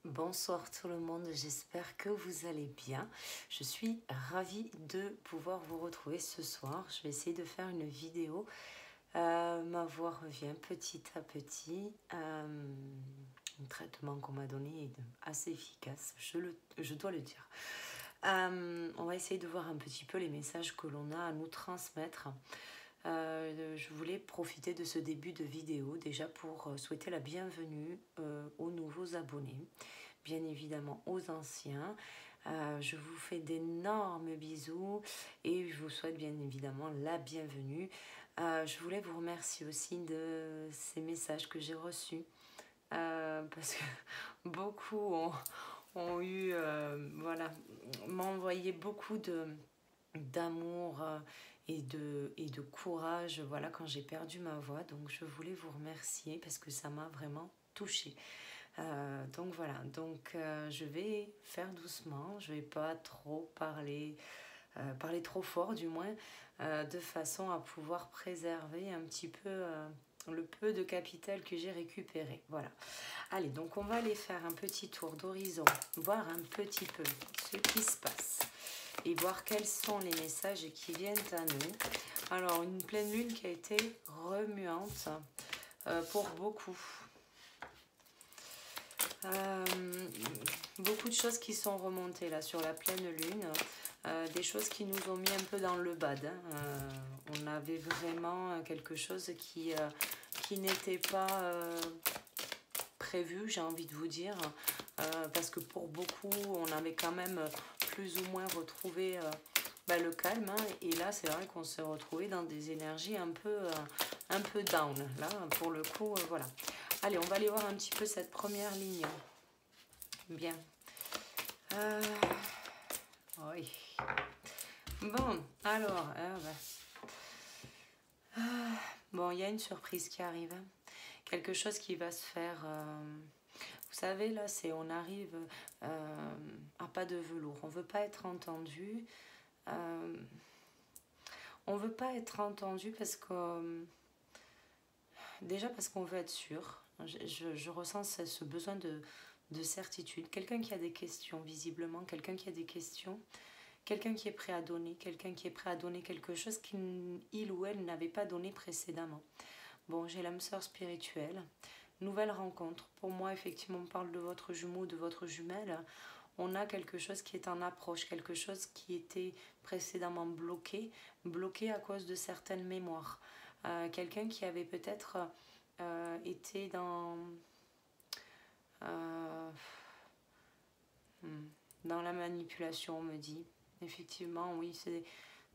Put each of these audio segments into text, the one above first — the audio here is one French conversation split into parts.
Bonsoir tout le monde, j'espère que vous allez bien. Je suis ravie de pouvoir vous retrouver ce soir. Je vais essayer de faire une vidéo. Ma voix revient petit à petit. Un traitement qu'on m'a donné est assez efficace, je dois le dire. On va essayer de voir un petit peu les messages que l'on a à nous transmettre. Je voulais profiter de ce début de vidéo déjà pour souhaiter la bienvenue aux nouveaux abonnés, bien évidemment aux anciens. Je vous fais d'énormes bisous et je vous souhaite bien évidemment la bienvenue. Je voulais vous remercier aussi de ces messages que j'ai reçus parce que beaucoup ont eu, voilà, m'ont envoyé beaucoup d'amour et de courage, voilà, quand j'ai perdu ma voix. Donc je voulais vous remercier parce que ça m'a vraiment touchée. Donc voilà, je vais faire doucement, je vais pas trop parler, parler trop fort du moins, de façon à pouvoir préserver un petit peu le peu de capital que j'ai récupéré. Voilà. Allez, donc on va aller faire un petit tour d'horizon, voir un petit peu ce qui se passe et voir quels sont les messages qui viennent à nous. Alors, une pleine lune qui a été remuante pour beaucoup. Beaucoup de choses qui sont remontées là sur la pleine lune, des choses qui nous ont mis un peu dans le bad. On avait vraiment quelque chose qui n'était pas prévu, j'ai envie de vous dire, parce que pour beaucoup, on avait quand même plus ou moins retrouvé le calme, hein, et là, c'est vrai qu'on s'est retrouvé dans des énergies un peu down. Là, pour le coup, voilà. Allez, on va aller voir un petit peu cette première ligne. Bien. Oui. Bon, alors, bon, il y a une surprise qui arrive. Hein. Quelque chose qui va se faire. Vous savez, là, on arrive à pas de velours. On veut pas être entendu. On veut pas être entendu parce que déjà parce qu'on veut être sûr. Je ressens ce besoin de certitude. Quelqu'un qui a des questions, visiblement, quelqu'un qui a des questions, quelqu'un qui est prêt à donner, quelqu'un qui est prêt à donner quelque chose qu'il ou elle n'avait pas donné précédemment. Bon, j'ai l'âme sœur spirituelle. Nouvelle rencontre. Pour moi, effectivement, on parle de votre jumeau, de votre jumelle. On a quelque chose qui est en approche, quelque chose qui était précédemment bloqué à cause de certaines mémoires. Quelqu'un qui avait peut-être été dans la manipulation, on me dit. Effectivement, oui, c'est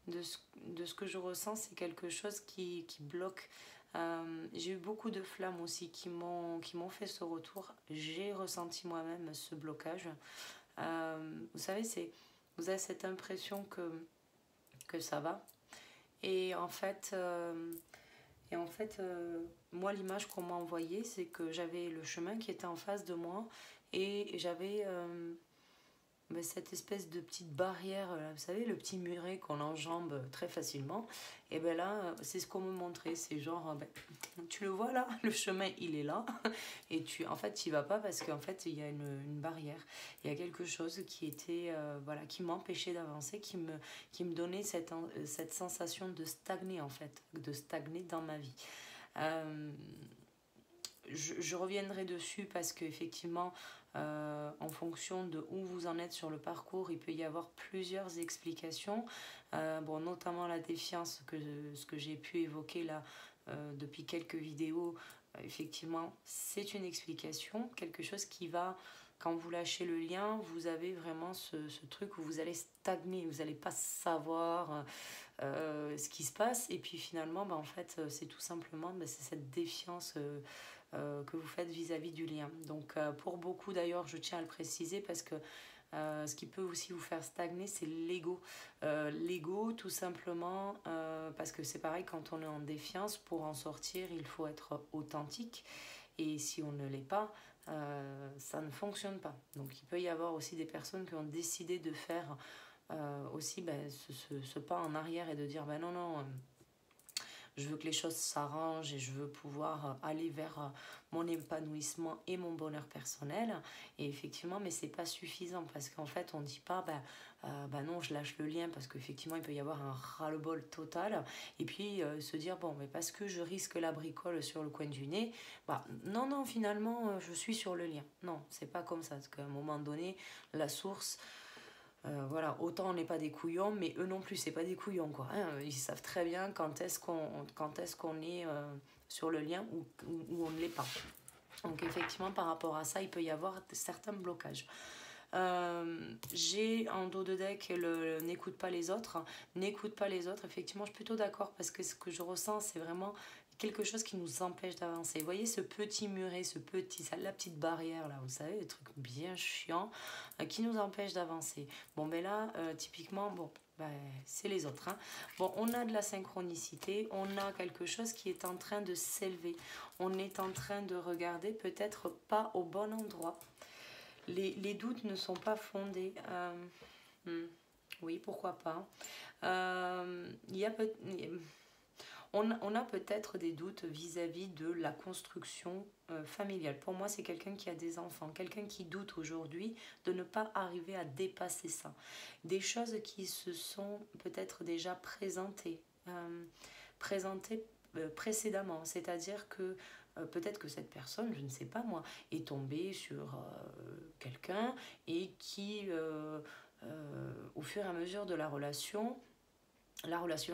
de ce que je ressens, c'est quelque chose qui bloque. J'ai eu beaucoup de flammes aussi qui m'ont fait ce retour. J'ai ressenti moi-même ce blocage. Vous savez, vous avez cette impression que ça va. Et en fait, moi, l'image qu'on m'a envoyée, c'est que j'avais le chemin qui était en face de moi et j'avais cette espèce de petite barrière, vous savez, le petit muret qu'on enjambe très facilement. Et bien là, c'est ce qu'on me montrait. C'est genre, tu le vois là, le chemin, il est là. Et en fait, tu n'y vas pas parce qu'en fait, il y a une barrière. Il y a quelque chose qui était, voilà, qui m'empêchait d'avancer, qui me donnait cette sensation de stagner, en fait, de stagner dans ma vie. Je reviendrai dessus parce qu'effectivement, en fonction de où vous en êtes sur le parcours, il peut y avoir plusieurs explications. Notamment la défiance, ce que j'ai pu évoquer là depuis quelques vidéos. Effectivement, c'est une explication, quelque chose qui va, quand vous lâchez le lien, vous avez vraiment ce truc où vous allez stagner, vous n'allez pas savoir ce qui se passe. Et puis finalement, en fait, c'est tout simplement c'est cette défiance que vous faites vis-à-vis du lien. Donc pour beaucoup d'ailleurs, je tiens à le préciser parce que ce qui peut aussi vous faire stagner, c'est l'ego. L'ego, tout simplement, parce que c'est pareil, quand on est en défiance, pour en sortir, il faut être authentique. Et si on ne l'est pas, ça ne fonctionne pas. Donc il peut y avoir aussi des personnes qui ont décidé de faire aussi ce pas en arrière et de dire non, je veux que les choses s'arrangent et je veux pouvoir aller vers mon épanouissement et mon bonheur personnel. Et effectivement, mais c'est pas suffisant parce qu'en fait, on dit pas, bah non, je lâche le lien parce qu'effectivement, il peut y avoir un ras-le-bol total. Et puis se dire, bon, mais parce que je risque la bricole sur le coin du nez, bah non, non, finalement, je suis sur le lien. Non, c'est pas comme ça. Parce qu'à un moment donné, la source. Voilà, autant on n'est pas des couillons, mais eux non plus, c'est pas des couillons, quoi. Hein. Ils savent très bien quand est-ce qu'on est sur le lien ou on ne l'est pas. Donc effectivement, par rapport à ça, il peut y avoir certains blocages. J'ai en dos de deck n'écoute pas les autres. N'écoute pas les autres, effectivement, je suis plutôt d'accord parce que ce que je ressens, c'est vraiment quelque chose qui nous empêche d'avancer. Vous voyez ce petit muret, la petite barrière là, vous savez, le truc bien chiant qui nous empêche d'avancer. Bon, ben là, typiquement, bon, ben, c'est les autres. Hein. Bon, on a de la synchronicité, on a quelque chose qui est en train de s'élever. On est en train de regarder peut-être pas au bon endroit. Les doutes ne sont pas fondés. Oui, pourquoi pas. On a peut-être des doutes vis-à-vis de la construction familiale. Pour moi, c'est quelqu'un qui a des enfants, quelqu'un qui doute aujourd'hui de ne pas arriver à dépasser ça. Des choses qui se sont peut-être déjà présentées précédemment, c'est-à-dire que peut-être que cette personne, je ne sais pas moi, est tombée sur quelqu'un et qui, au fur et à mesure de la relation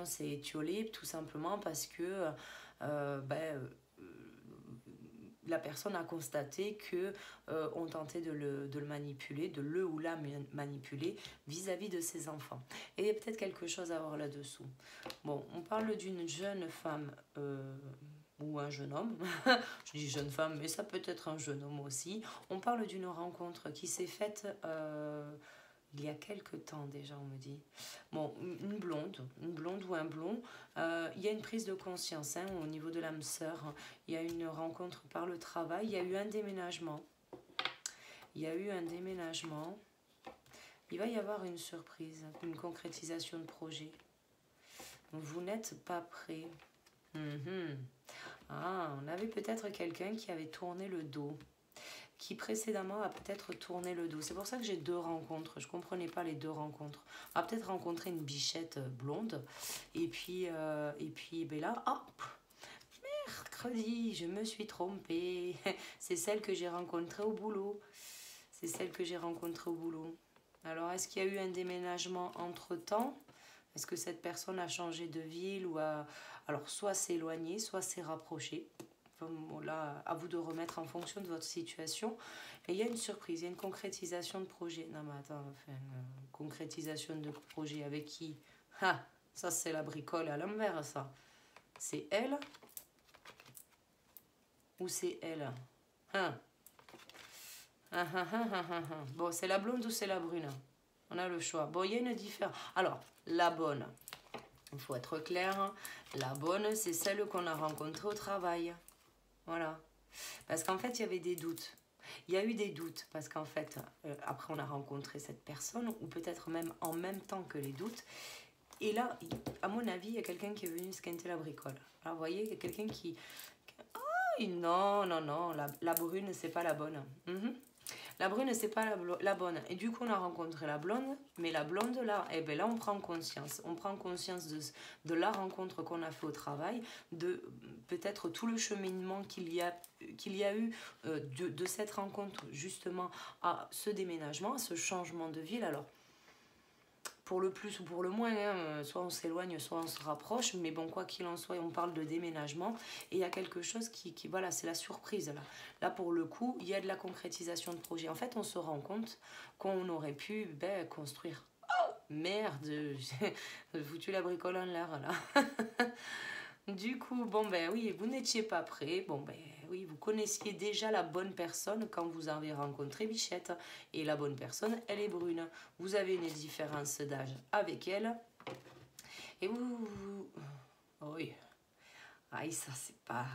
s'est étiolée tout simplement parce que la personne a constaté que on tentait de le manipuler, de le ou la manipuler vis-à-vis de ses enfants. Et il y a peut-être quelque chose à voir là-dessous. Bon, on parle d'une jeune femme ou un jeune homme. Je dis jeune femme, mais ça peut être un jeune homme aussi. On parle d'une rencontre qui s'est faite il y a quelque temps déjà, on me dit. Bon, une blonde ou un blond. Il y a une prise de conscience au niveau de l'âme sœur. Il y a une rencontre par le travail. Il y a eu un déménagement. Il va y avoir une surprise, une concrétisation de projet. Vous n'êtes pas prêt. On avait peut-être quelqu'un qui avait tourné le dos, qui précédemment a peut-être tourné le dos. C'est pour ça que j'ai deux rencontres. Je ne comprenais pas les deux rencontres. On a peut-être rencontré une bichette blonde. Et puis ben là, hop, mercredi, je me suis trompée. C'est celle que j'ai rencontrée au boulot. Alors, est-ce qu'il y a eu un déménagement entre-temps ? Est-ce que cette personne a changé de ville ou a... Alors, soit s'est éloignée, soit s'est rapprochée. Enfin, bon, là, à vous de remettre en fonction de votre situation. Et il y a une surprise, il y a une concrétisation de projet. Non, mais attends, concrétisation de projet avec qui ? Ça, c'est la bricole à l'envers, ça. C'est elle ou c'est elle ? Bon, c'est la blonde ou c'est la brune ? On a le choix. Bon, il y a une différence. Alors, la bonne, il faut être clair, la bonne, c'est celle qu'on a rencontrée au travail. Voilà. Parce qu'en fait, il y avait des doutes. Il y a eu des doutes parce qu'en fait, après, on a rencontré cette personne, ou peut-être même en même temps que les doutes. Et là, à mon avis, il y a quelqu'un qui est venu squinter la bricole. Alors, vous voyez, il y a quelqu'un qui... Oh, non, la brune, c'est pas la bonne. La brune, c'est pas la bonne. Et du coup, on a rencontré la blonde. Mais la blonde, là, là, on prend conscience. On prend conscience de la rencontre qu'on a fait au travail, de peut-être tout le cheminement qu'il y a eu de cette rencontre, justement, à ce déménagement, à ce changement de ville. Alors, pour le plus ou pour le moins, soit on s'éloigne, soit on se rapproche, mais bon, quoi qu'il en soit, on parle de déménagement, et il y a quelque chose qui voilà, c'est la surprise, là. Là, pour le coup, il y a de la concrétisation de projet. En fait, on se rend compte qu'on aurait pu construire. Oh, merde, j'ai foutu la bricole en l'air, là. Du coup, bon, oui, vous n'étiez pas prêt, oui, vous connaissiez déjà la bonne personne quand vous avez rencontré Bichette. Et la bonne personne, elle est brune. Vous avez une différence d'âge avec elle. Et oui. Aïe, ça, c'est pas...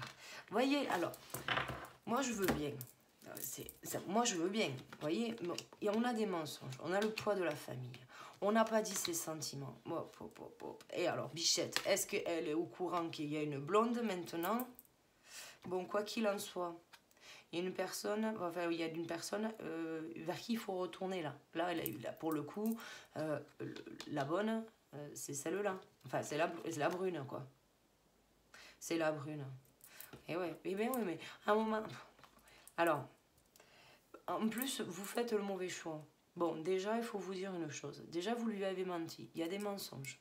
Vous voyez, alors, moi, je veux bien. Moi, je veux bien. Vous voyez, et on a des mensonges. On a le poids de la famille. On n'a pas dit ses sentiments. Hop, hop, hop, hop. Et alors, Bichette, est-ce qu'elle est au courant qu'il y a une blonde maintenant? Bon, quoi qu'il en soit, il y a une personne, enfin, il y a une personne vers qui il faut retourner là. Là, pour le coup, la bonne, c'est celle-là. Enfin, c'est la brune, quoi. C'est la brune. Et ouais, mais à un moment... Alors, en plus, vous faites le mauvais choix. Bon, déjà, il faut vous dire une chose. Déjà, vous lui avez menti. Il y a des mensonges.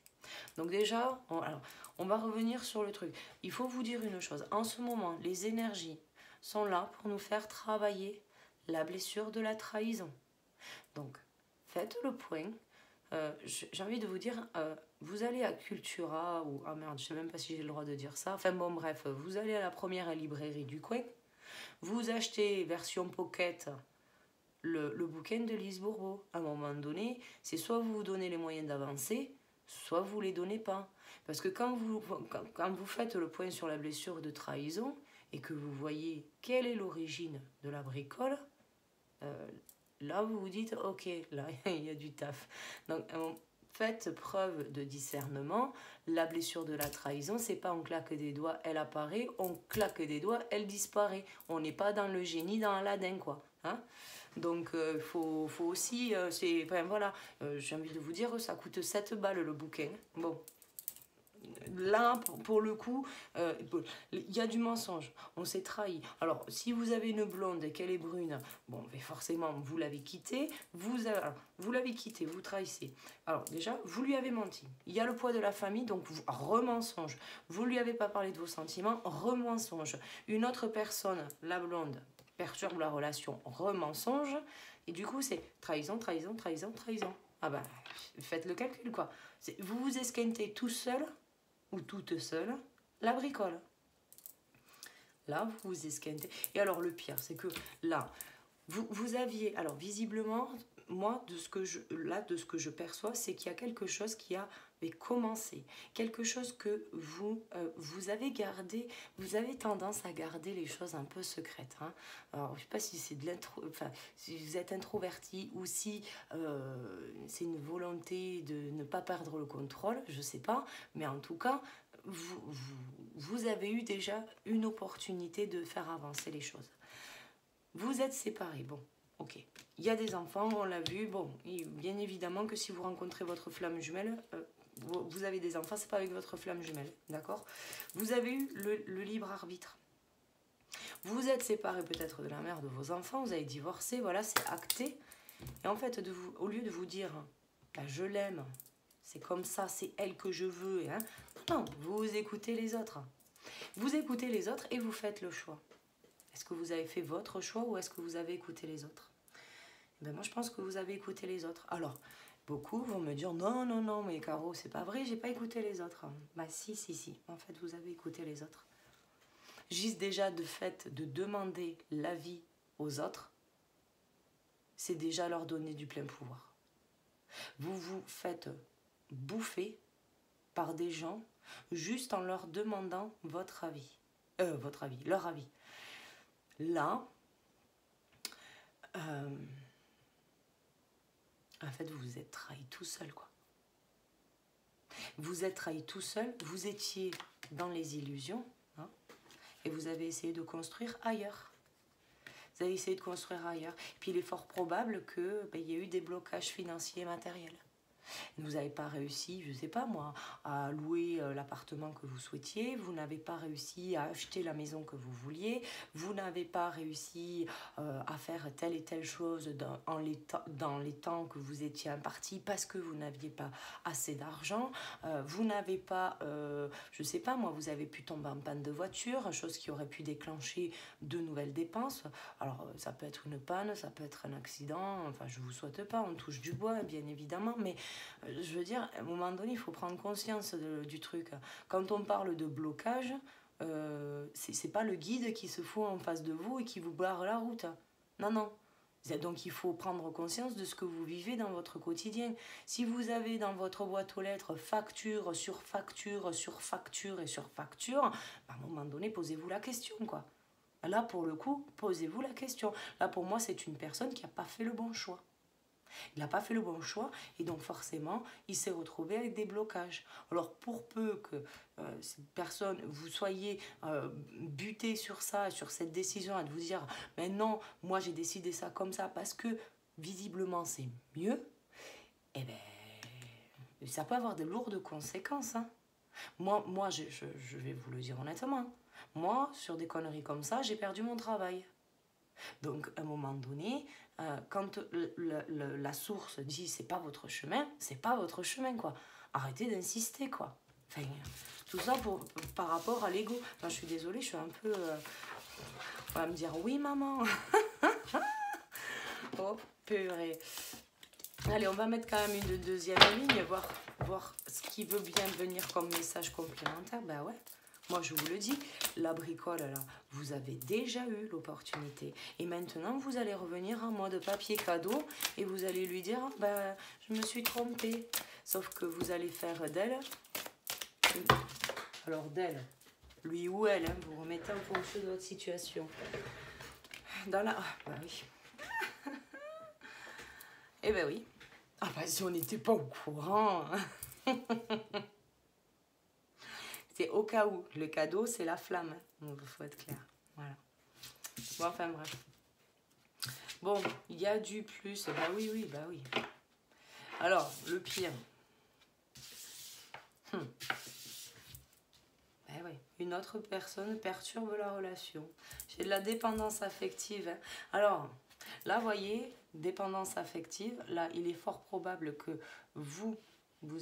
Donc déjà, on va revenir sur le truc. Il faut vous dire une chose. En ce moment, les énergies sont là pour nous faire travailler la blessure de la trahison. Donc, faites le point. J'ai envie de vous dire, vous allez à Cultura ou... Ah merde, je sais même pas si j'ai le droit de dire ça. Enfin bon, bref, vous allez à la première librairie du coin. Vous achetez version pocket le bouquin de Lise Bourbeau. À un moment donné, c'est soit vous vous donnez les moyens d'avancer, soit vous ne les donnez pas. Parce que quand vous faites le point sur la blessure de trahison et que vous voyez quelle est l'origine de la bricole, là vous vous dites ok, là il y a du taf. Donc faites preuve de discernement. La blessure de la trahison, c'est pas on claque des doigts, elle apparaît, on claque des doigts, elle disparaît. On n'est pas dans le génie, dans Aladdin, quoi. Hein? Donc faut aussi, enfin, voilà, j'ai envie de vous dire, ça coûte 7 balles le bouquin. Bon, là, pour le coup, il y a du mensonge, on s'est trahi. Alors, si vous avez une blonde et qu'elle est brune, bon, mais forcément, vous l'avez quittée, vous l'avez quittée, vous trahissez. Alors, déjà, vous lui avez menti. Il y a le poids de la famille, donc remensonge. Vous lui avez pas parlé de vos sentiments, remensonge. Une autre personne, la blonde, perturbe la relation, remensonge. Et du coup, c'est trahison, trahison, trahison, trahison. Ah ben, faites le calcul, quoi. Vous vous esquintez tout seul ou toute seule la bricole. Là, vous vous esquintez. Et alors, le pire, c'est que là, vous aviez... Alors, visiblement, moi, de ce que je perçois, c'est qu'il y a quelque chose qui a commencé. Quelque chose que vous avez gardé. Vous avez tendance à garder les choses un peu secrètes. Hein. Alors, je ne sais pas si c'est de l'intro... Enfin, si vous êtes introverti ou si c'est une volonté de ne pas perdre le contrôle, je ne sais pas. Mais en tout cas, vous avez eu déjà une opportunité de faire avancer les choses. Vous êtes séparés, bon, ok. Il y a des enfants, on l'a vu, bon, et bien évidemment que si vous rencontrez votre flamme jumelle, vous avez des enfants, c'est pas avec votre flamme jumelle, d'accord? Vous avez eu le libre arbitre. Vous êtes séparés peut-être de la mère de vos enfants, vous avez divorcé, voilà, c'est acté. Et en fait, au lieu de vous dire, bah, je l'aime, c'est comme ça, c'est elle que je veux, hein, non, vous écoutez les autres. Vous écoutez les autres et vous faites le choix. Est-ce que vous avez fait votre choix ou est-ce que vous avez écouté les autres? Ben moi, je pense que vous avez écouté les autres. Alors, beaucoup vont me dire non, non, non, mais Caro, c'est pas vrai, j'ai pas écouté les autres. Bah si, si, si. En fait, vous avez écouté les autres. Juste déjà de fait de demander l'avis aux autres, c'est déjà leur donner du plein pouvoir. Vous vous faites bouffer par des gens juste en leur demandant votre avis. Leur avis. Là, en fait, vous vous êtes trahi tout seul, quoi. Vous êtes trahi tout seul, vous étiez dans les illusions, hein, et vous avez essayé de construire ailleurs. Vous avez essayé de construire ailleurs. Puis il est fort probable qu'il y ait eu des blocages financiers et matériels. Vous n'avez pas réussi, je ne sais pas moi, à louer l'appartement que vous souhaitiez, vous n'avez pas réussi à acheter la maison que vous vouliez, vous n'avez pas réussi à faire telle et telle chose dans les temps que vous étiez impartis parce que vous n'aviez pas assez d'argent, vous n'avez pas, je ne sais pas moi, vous avez pu tomber en panne de voiture, chose qui aurait pu déclencher de nouvelles dépenses. Alors ça peut être une panne, ça peut être un accident, enfin je ne vous souhaite pas, on touche du bois bien évidemment, mais je veux dire, à un moment donné, il faut prendre conscience du truc. Quand on parle de blocage, c'est pas le guide qui se fout en face de vous et qui vous barre la route. Non, non. Donc il faut prendre conscience de ce que vous vivez dans votre quotidien. Si vous avez dans votre boîte aux lettres facture sur facture sur facture et sur facture, à un moment donné, posez-vous la question, quoi. Là, pour le coup, posez-vous la question. Là, pour moi, c'est une personne qui n'a pas fait le bon choix. Il n'a pas fait le bon choix et donc forcément, il s'est retrouvé avec des blocages. Alors pour peu que cette personne, vous soyez buté sur ça, sur cette décision, à de vous dire, mais non, moi j'ai décidé ça comme ça parce que visiblement c'est mieux, eh ben, ça peut avoir de lourdes conséquences. Hein. Moi je vais vous le dire honnêtement, moi sur des conneries comme ça, j'ai perdu mon travail. Donc, à un moment donné, quand la source dit c'est pas votre chemin, c'est pas votre chemin, quoi. Arrêtez d'insister, quoi. Enfin, tout ça par rapport à l'ego. Enfin, je suis désolée, je suis un peu... on va me dire oui, maman. Oh, purée. Allez, on va mettre quand même une deuxième ligne, voir ce qui veut bien venir comme message complémentaire. Ben ouais. Moi, je vous le dis, la bricole, là, vous avez déjà eu l'opportunité. Et maintenant, vous allez revenir en mode papier cadeau et vous allez lui dire, ben, je me suis trompée. Sauf que vous allez faire d'elle. Alors, d'elle, lui ou elle, hein, vous remettez en fonction de votre situation. Dans la... Ah, ben oui. Eh ben oui. Ah, ben si on n'était pas au courant. C'est au cas où. Le cadeau, c'est la flamme. Il faut être clair. Voilà. Bon, enfin bref. Bon, il y a du plus. Bah oui, oui, bah oui. Alors, le pire. Bah oui. Une autre personne perturbe la relation. J'ai de la dépendance affective. Hein. Alors, là, vous voyez, dépendance affective. Là, il est fort probable que vous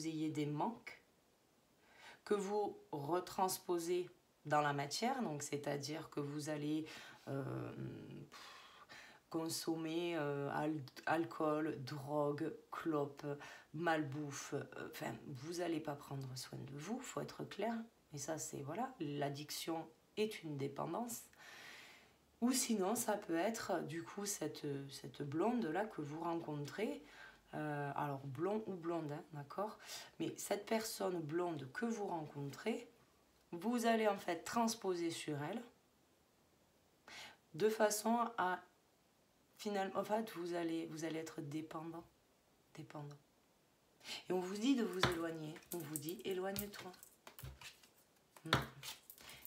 ayez des manques que vous retransposez dans la matière, donc c'est-à-dire que vous allez consommer alcool, drogue, clope, malbouffe, enfin, vous n'allez pas prendre soin de vous, il faut être clair, et ça c'est, voilà, l'addiction est une dépendance. Ou sinon, ça peut être du coup cette blonde-là que vous rencontrez, alors blond ou blonde, hein, d'accord. Mais cette personne blonde que vous rencontrez, vous allez en fait transposer sur elle de façon à finalement, en fait, vous allez être dépendant. Et on vous dit de vous éloigner. On vous dit éloigne-toi.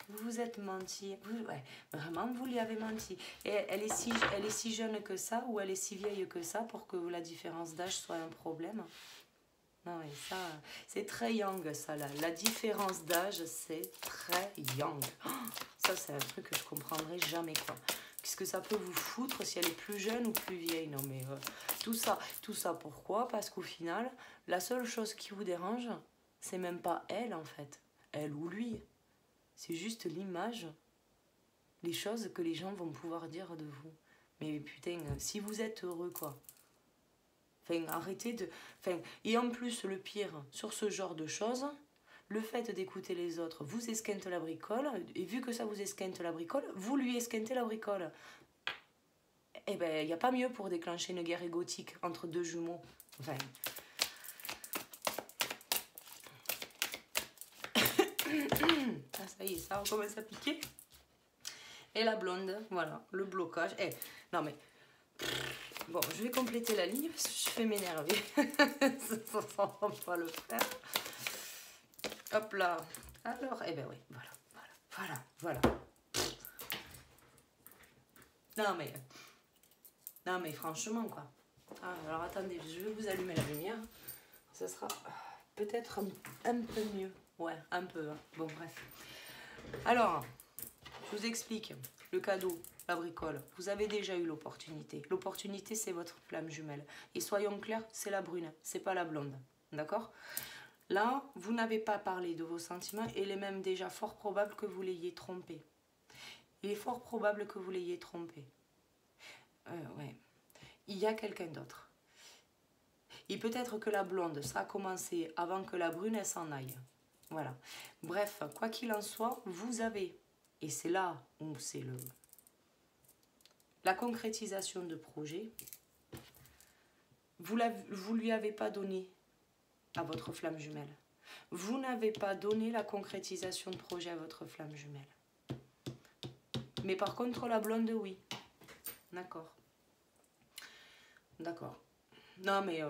Vous vous êtes menti. Ouais, vraiment, vous lui avez menti. Et elle est si jeune que ça ou elle est si vieille que ça pour que la différence d'âge soit un problème. Non, mais ça, c'est très young, ça, là. La différence d'âge, c'est très young. Oh, ça, c'est un truc que je comprendrai jamais, quoi. Qu'est-ce que ça peut vous foutre si elle est plus jeune ou plus vieille? Non, mais tout ça, pourquoi? Parce qu'au final, la seule chose qui vous dérange, c'est même pas elle, en fait. Elle ou lui. C'est juste l'image, les choses que les gens vont pouvoir dire de vous. Mais putain, si vous êtes heureux, quoi. Enfin, arrêtez de... Enfin, et en plus, le pire, sur ce genre de choses, le fait d'écouter les autres vous esquinte la bricole, et vu que ça vous esquinte la bricole, vous lui esquintez la bricole. Eh ben, il n'y a pas mieux pour déclencher une guerre égotique entre deux jumeaux. Enfin... Ah, ça y est, ça recommence à piquer. Et la blonde, voilà, le blocage. Eh, non mais... Bon, je vais compléter la ligne parce que je vais m'énerver. Ça va pas le faire. Hop là. Alors, eh ben oui, voilà. Non mais franchement, quoi. Ah, alors attendez, je vais vous allumer la lumière. Ça sera peut-être un peu mieux. Ouais, un peu. Hein. Bon, bref. Alors, je vous explique. Le cadeau, la bricole, vous avez déjà eu l'opportunité. L'opportunité, c'est votre flamme jumelle. Et soyons clairs, c'est la brune, c'est pas la blonde. D'accord? Là, vous n'avez pas parlé de vos sentiments et il est même déjà fort probable que vous l'ayez trompé. Il est fort probable que vous l'ayez trompé. Ouais. Il y a quelqu'un d'autre. Et peut-être que la blonde, ça a commencé avant que la brune, elle s'en aille. Voilà. Bref, quoi qu'il en soit, vous avez... Et c'est là où c'est la concrétisation de projet. Vous lui avez pas donné à votre flamme jumelle. Vous n'avez pas donné la concrétisation de projet à votre flamme jumelle. Mais par contre, la blonde, oui. D'accord. D'accord. Non, mais...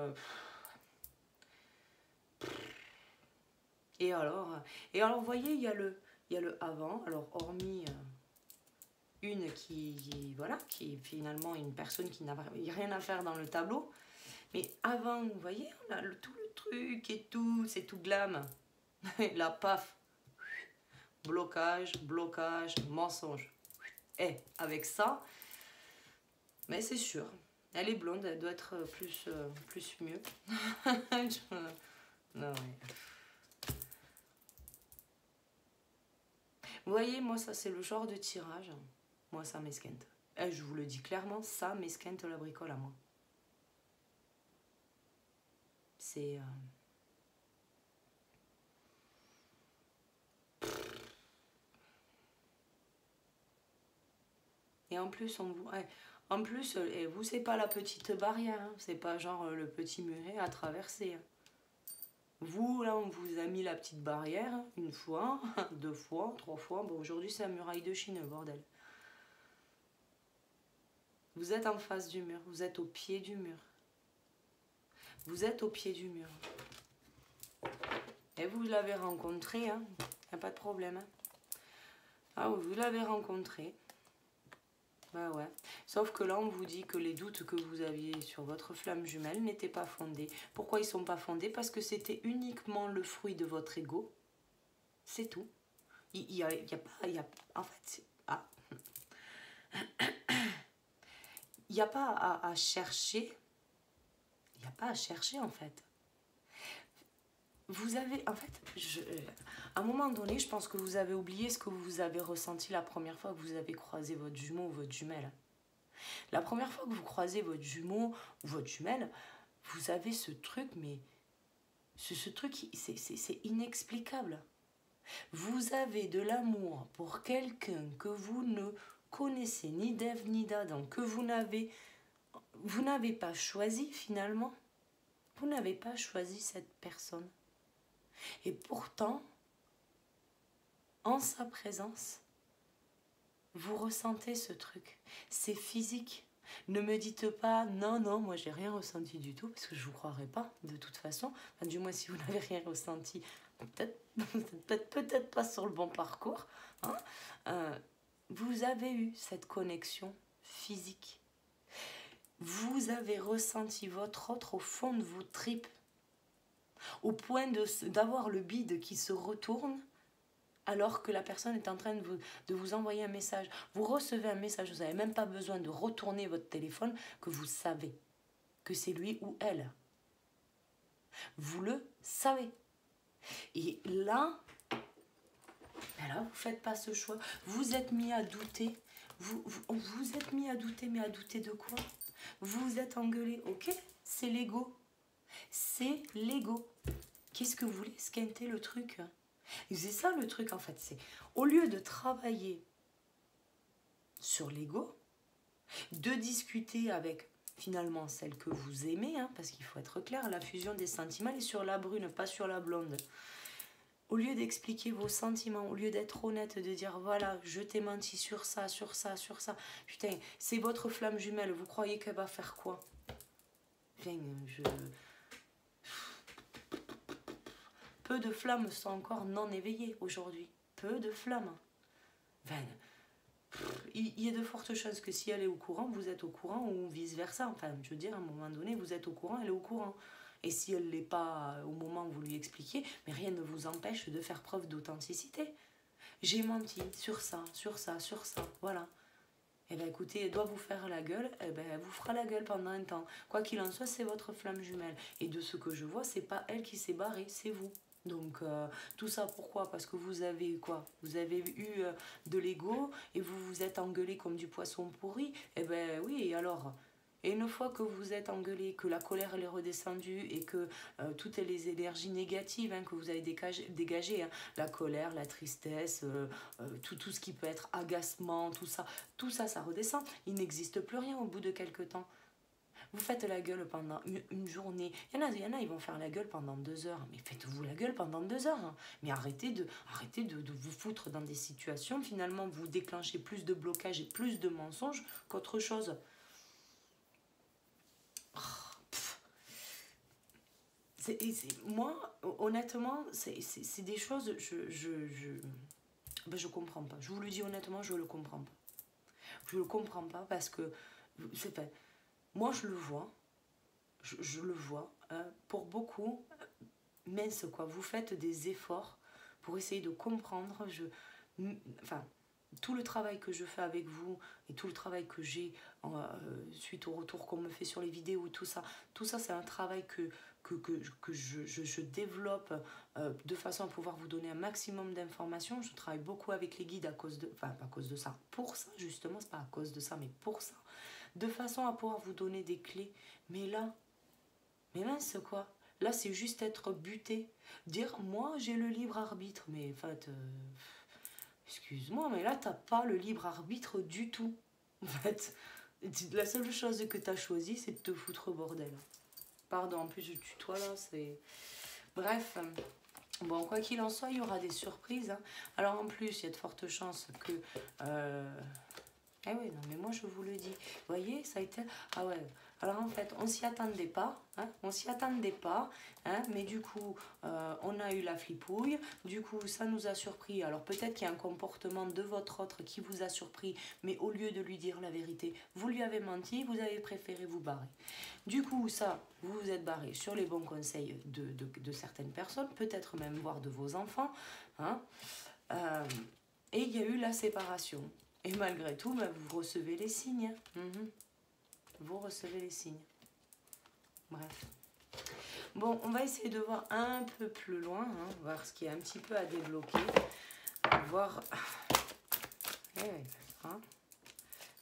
Et alors, vous voyez, il y a le avant. Alors, hormis une voilà, qui est finalement une personne qui n'a rien à faire dans le tableau. Mais avant, vous voyez, on a tout le truc et tout, c'est tout glam. La paf, blocage, mensonge. Et avec ça, mais c'est sûr, elle est blonde, elle doit être plus mieux. Non, ouais. Vous voyez, moi, ça, c'est le genre de tirage. Moi, ça m'esquinte. Et je vous le dis clairement, ça m'esquinte la bricole à moi. C'est... Et en plus, vous, c'est pas la petite barrière. Hein. C'est pas genre le petit muret à traverser. Hein. Vous, là, on vous a mis la petite barrière. Une fois, 2 fois, 3 fois. Bon, aujourd'hui, c'est la muraille de Chine, bordel. Vous êtes en face du mur. Vous êtes au pied du mur. Vous êtes au pied du mur. Et vous l'avez rencontré, hein. Y a pas de problème. Hein. Ah oui, vous l'avez rencontré. Bah ouais. Sauf que là, on vous dit que les doutes que vous aviez sur votre flamme jumelle n'étaient pas fondés. Pourquoi ils ne sont pas fondés? Parce que c'était uniquement le fruit de votre ego. C'est tout. Il y a pas... en fait... Ah. Il n'y a pas à chercher. Il n'y a pas à chercher, en fait. Vous avez... En fait, à un moment donné, je pense que vous avez oublié ce que vous avez ressenti la première fois que vous avez croisé votre jumeau ou votre jumelle. La première fois que vous croisez votre jumeau ou votre jumelle, vous avez ce truc, mais... Ce truc, c'est inexplicable. Vous avez de l'amour pour quelqu'un que vous ne connaissez ni d'Ève ni d'Adam, que vous n'avez pas choisi finalement. Vous n'avez pas choisi cette personne. Et pourtant, en sa présence, vous ressentez ce truc. C'est physique. Ne me dites pas, non, moi j'ai rien ressenti du tout, parce que je vous croirais pas, de toute façon. Enfin, du moins, si vous n'avez rien ressenti, peut-être pas sur le bon parcours. Hein. Vous avez eu cette connexion physique. Vous avez ressenti votre autre au fond de vos tripes, au point d'avoir le bide qui se retourne, alors que la personne est en train de vous envoyer un message. Vous recevez un message, vous n'avez même pas besoin de retourner votre téléphone, que vous savez que c'est lui ou elle. Vous le savez. Et là, vous ne faites pas ce choix. Vous êtes mis à douter. Vous êtes mis à douter, mais à douter de quoi? Vous vous êtes engueulé, ok? C'est l'ego. C'est l'ego. Qu'est-ce que vous voulez squinter le truc? Et c'est ça le truc en fait, c'est au lieu de travailler sur l'ego, de discuter avec finalement celle que vous aimez, hein, parce qu'il faut être clair, la fusion des sentiments est sur la brune, pas sur la blonde. Au lieu d'expliquer vos sentiments, au lieu d'être honnête, de dire voilà, je t'ai menti sur ça, putain, c'est votre flamme jumelle, vous croyez qu'elle va faire quoi? Enfin, peu de flammes sont encore non éveillées aujourd'hui. Peu de flammes. Enfin, il y a de fortes chances que si elle est au courant, vous êtes au courant ou vice-versa. Enfin, je veux dire, à un moment donné, vous êtes au courant, elle est au courant. Et si elle ne l'est pas au moment où vous lui expliquez, mais rien ne vous empêche de faire preuve d'authenticité. J'ai menti sur ça, voilà. Eh bien écoutez, elle doit vous faire la gueule, eh ben, elle vous fera la gueule pendant un temps. Quoi qu'il en soit, c'est votre flamme jumelle. Et de ce que je vois, c'est pas elle qui s'est barrée, c'est vous. Donc tout ça pourquoi? Parce que vous avez quoi? Vous avez eu de l'ego et vous vous êtes engueulé comme du poisson pourri. Eh ben oui, et alors? Et une fois que vous êtes engueulé, que la colère elle est redescendue et que toutes les énergies négatives que vous avez dégagées, la colère, la tristesse, tout ce qui peut être agacement, tout ça, ça redescend. Il n'existe plus rien au bout de quelques temps. Vous faites la gueule pendant une journée. Il y en a, ils vont faire la gueule pendant 2 heures. Mais faites-vous la gueule pendant 2 heures. Hein. Mais arrêtez de vous foutre dans des situations. Finalement, vous déclenchez plus de blocages et plus de mensonges qu'autre chose. Moi, honnêtement, c'est des choses, ben, je comprends pas. Je vous le dis honnêtement, je le comprends pas. Je le comprends pas parce que, c'est pas, moi je le vois, je le vois, pour beaucoup, mince quoi, vous faites des efforts pour essayer de comprendre, enfin, tout le travail que je fais avec vous et tout le travail que j'ai suite au retour qu'on me fait sur les vidéos, tout ça c'est un travail que je développe de façon à pouvoir vous donner un maximum d'informations. Je travaille beaucoup avec les guides à cause de, enfin pas à cause de ça, pour ça justement, c'est pas à cause de ça, mais pour ça, de façon à pouvoir vous donner des clés. Mais là, mais mince quoi, là c'est juste être buté, dire moi j'ai le libre arbitre, mais en fait, excuse-moi, mais là t'as pas le libre arbitre du tout. En fait, la seule chose que t'as choisi, c'est de te foutre au bordel. Pardon, en plus je tutoie là, c'est... Bref, bon, quoi qu'il en soit, il y aura des surprises. Hein. Alors en plus, il y a de fortes chances que... Ah oui, non, mais moi je vous le dis. Vous voyez, ça a été... Ah ouais, alors en fait, on s'y attendait pas. Hein, on s'y attendait pas. Hein, mais du coup, on a eu la flipouille. Du coup, ça nous a surpris. Alors peut-être qu'il y a un comportement de votre autre qui vous a surpris. Mais au lieu de lui dire la vérité, vous lui avez menti. Vous avez préféré vous barrer. Du coup, ça, vous vous êtes barré sur les bons conseils de certaines personnes. Peut-être même voire de vos enfants. Hein, et il y a eu la séparation. Et malgré tout, bah, vous recevez les signes. Vous recevez les signes. Bref. Bon, on va essayer de voir un peu plus loin, hein, voir ce qui est un petit peu à débloquer. Voir... hein.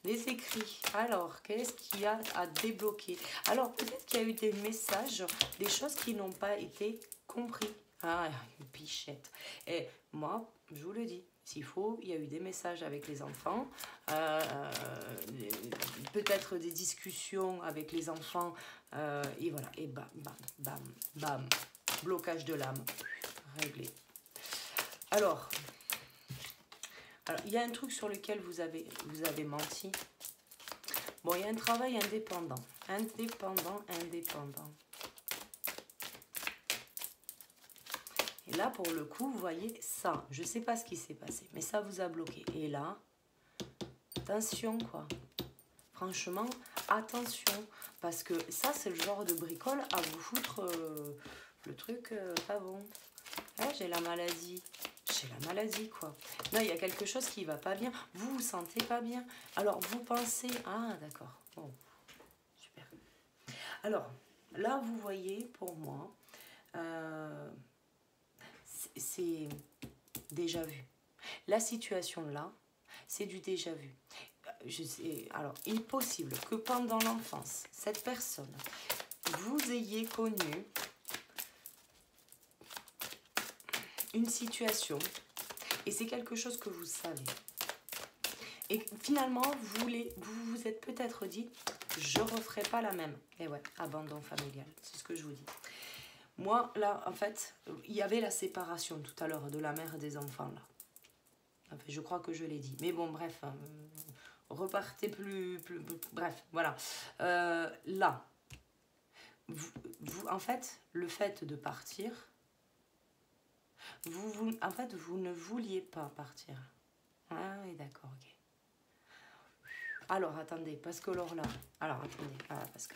Les écrits. Alors, qu'est-ce qu'il y a à débloquer? Alors, peut-être qu'il y a eu des messages, des choses qui n'ont pas été compris. Ah, une pichette. Et moi, je vous le dis, s'il faut, il y a eu des messages avec les enfants, peut-être des discussions avec les enfants, et voilà, et bam, bam, bam, bam, blocage de l'âme, réglé. Alors, il y a un truc sur lequel vous avez menti. Bon, il y a un travail indépendant. Indépendant. Et là, pour le coup, vous voyez ça. Je ne sais pas ce qui s'est passé, mais ça vous a bloqué. Et là, attention, quoi. Franchement, attention. Parce que ça, c'est le genre de bricole à vous foutre le truc pas bon. Ouais, j'ai la maladie. J'ai la maladie, quoi. Là, il y a quelque chose qui va pas bien. Vous vous sentez pas bien. Alors, vous pensez... Ah, d'accord. Bon, super. Alors, là, vous voyez, pour moi... c'est déjà vu. La situation là, c'est du déjà vu. Je sais, alors, il est possible que pendant l'enfance, cette personne, vous ayez connu une situation, et c'est quelque chose que vous savez. Et finalement, vous vous êtes peut-être dit, je ne referai pas la même. Et ouais, abandon familial, c'est ce que je vous dis. Moi, là, en fait, il y avait la séparation tout à l'heure de la mère et des enfants, là. Enfin, je crois que je l'ai dit. Mais bon, bref, repartez plus, bref, voilà. Là, en fait, le fait de partir, en fait, vous ne vouliez pas partir. Ah oui, d'accord, ok. Alors, attendez, parce que alors là... Alors, attendez, parce que...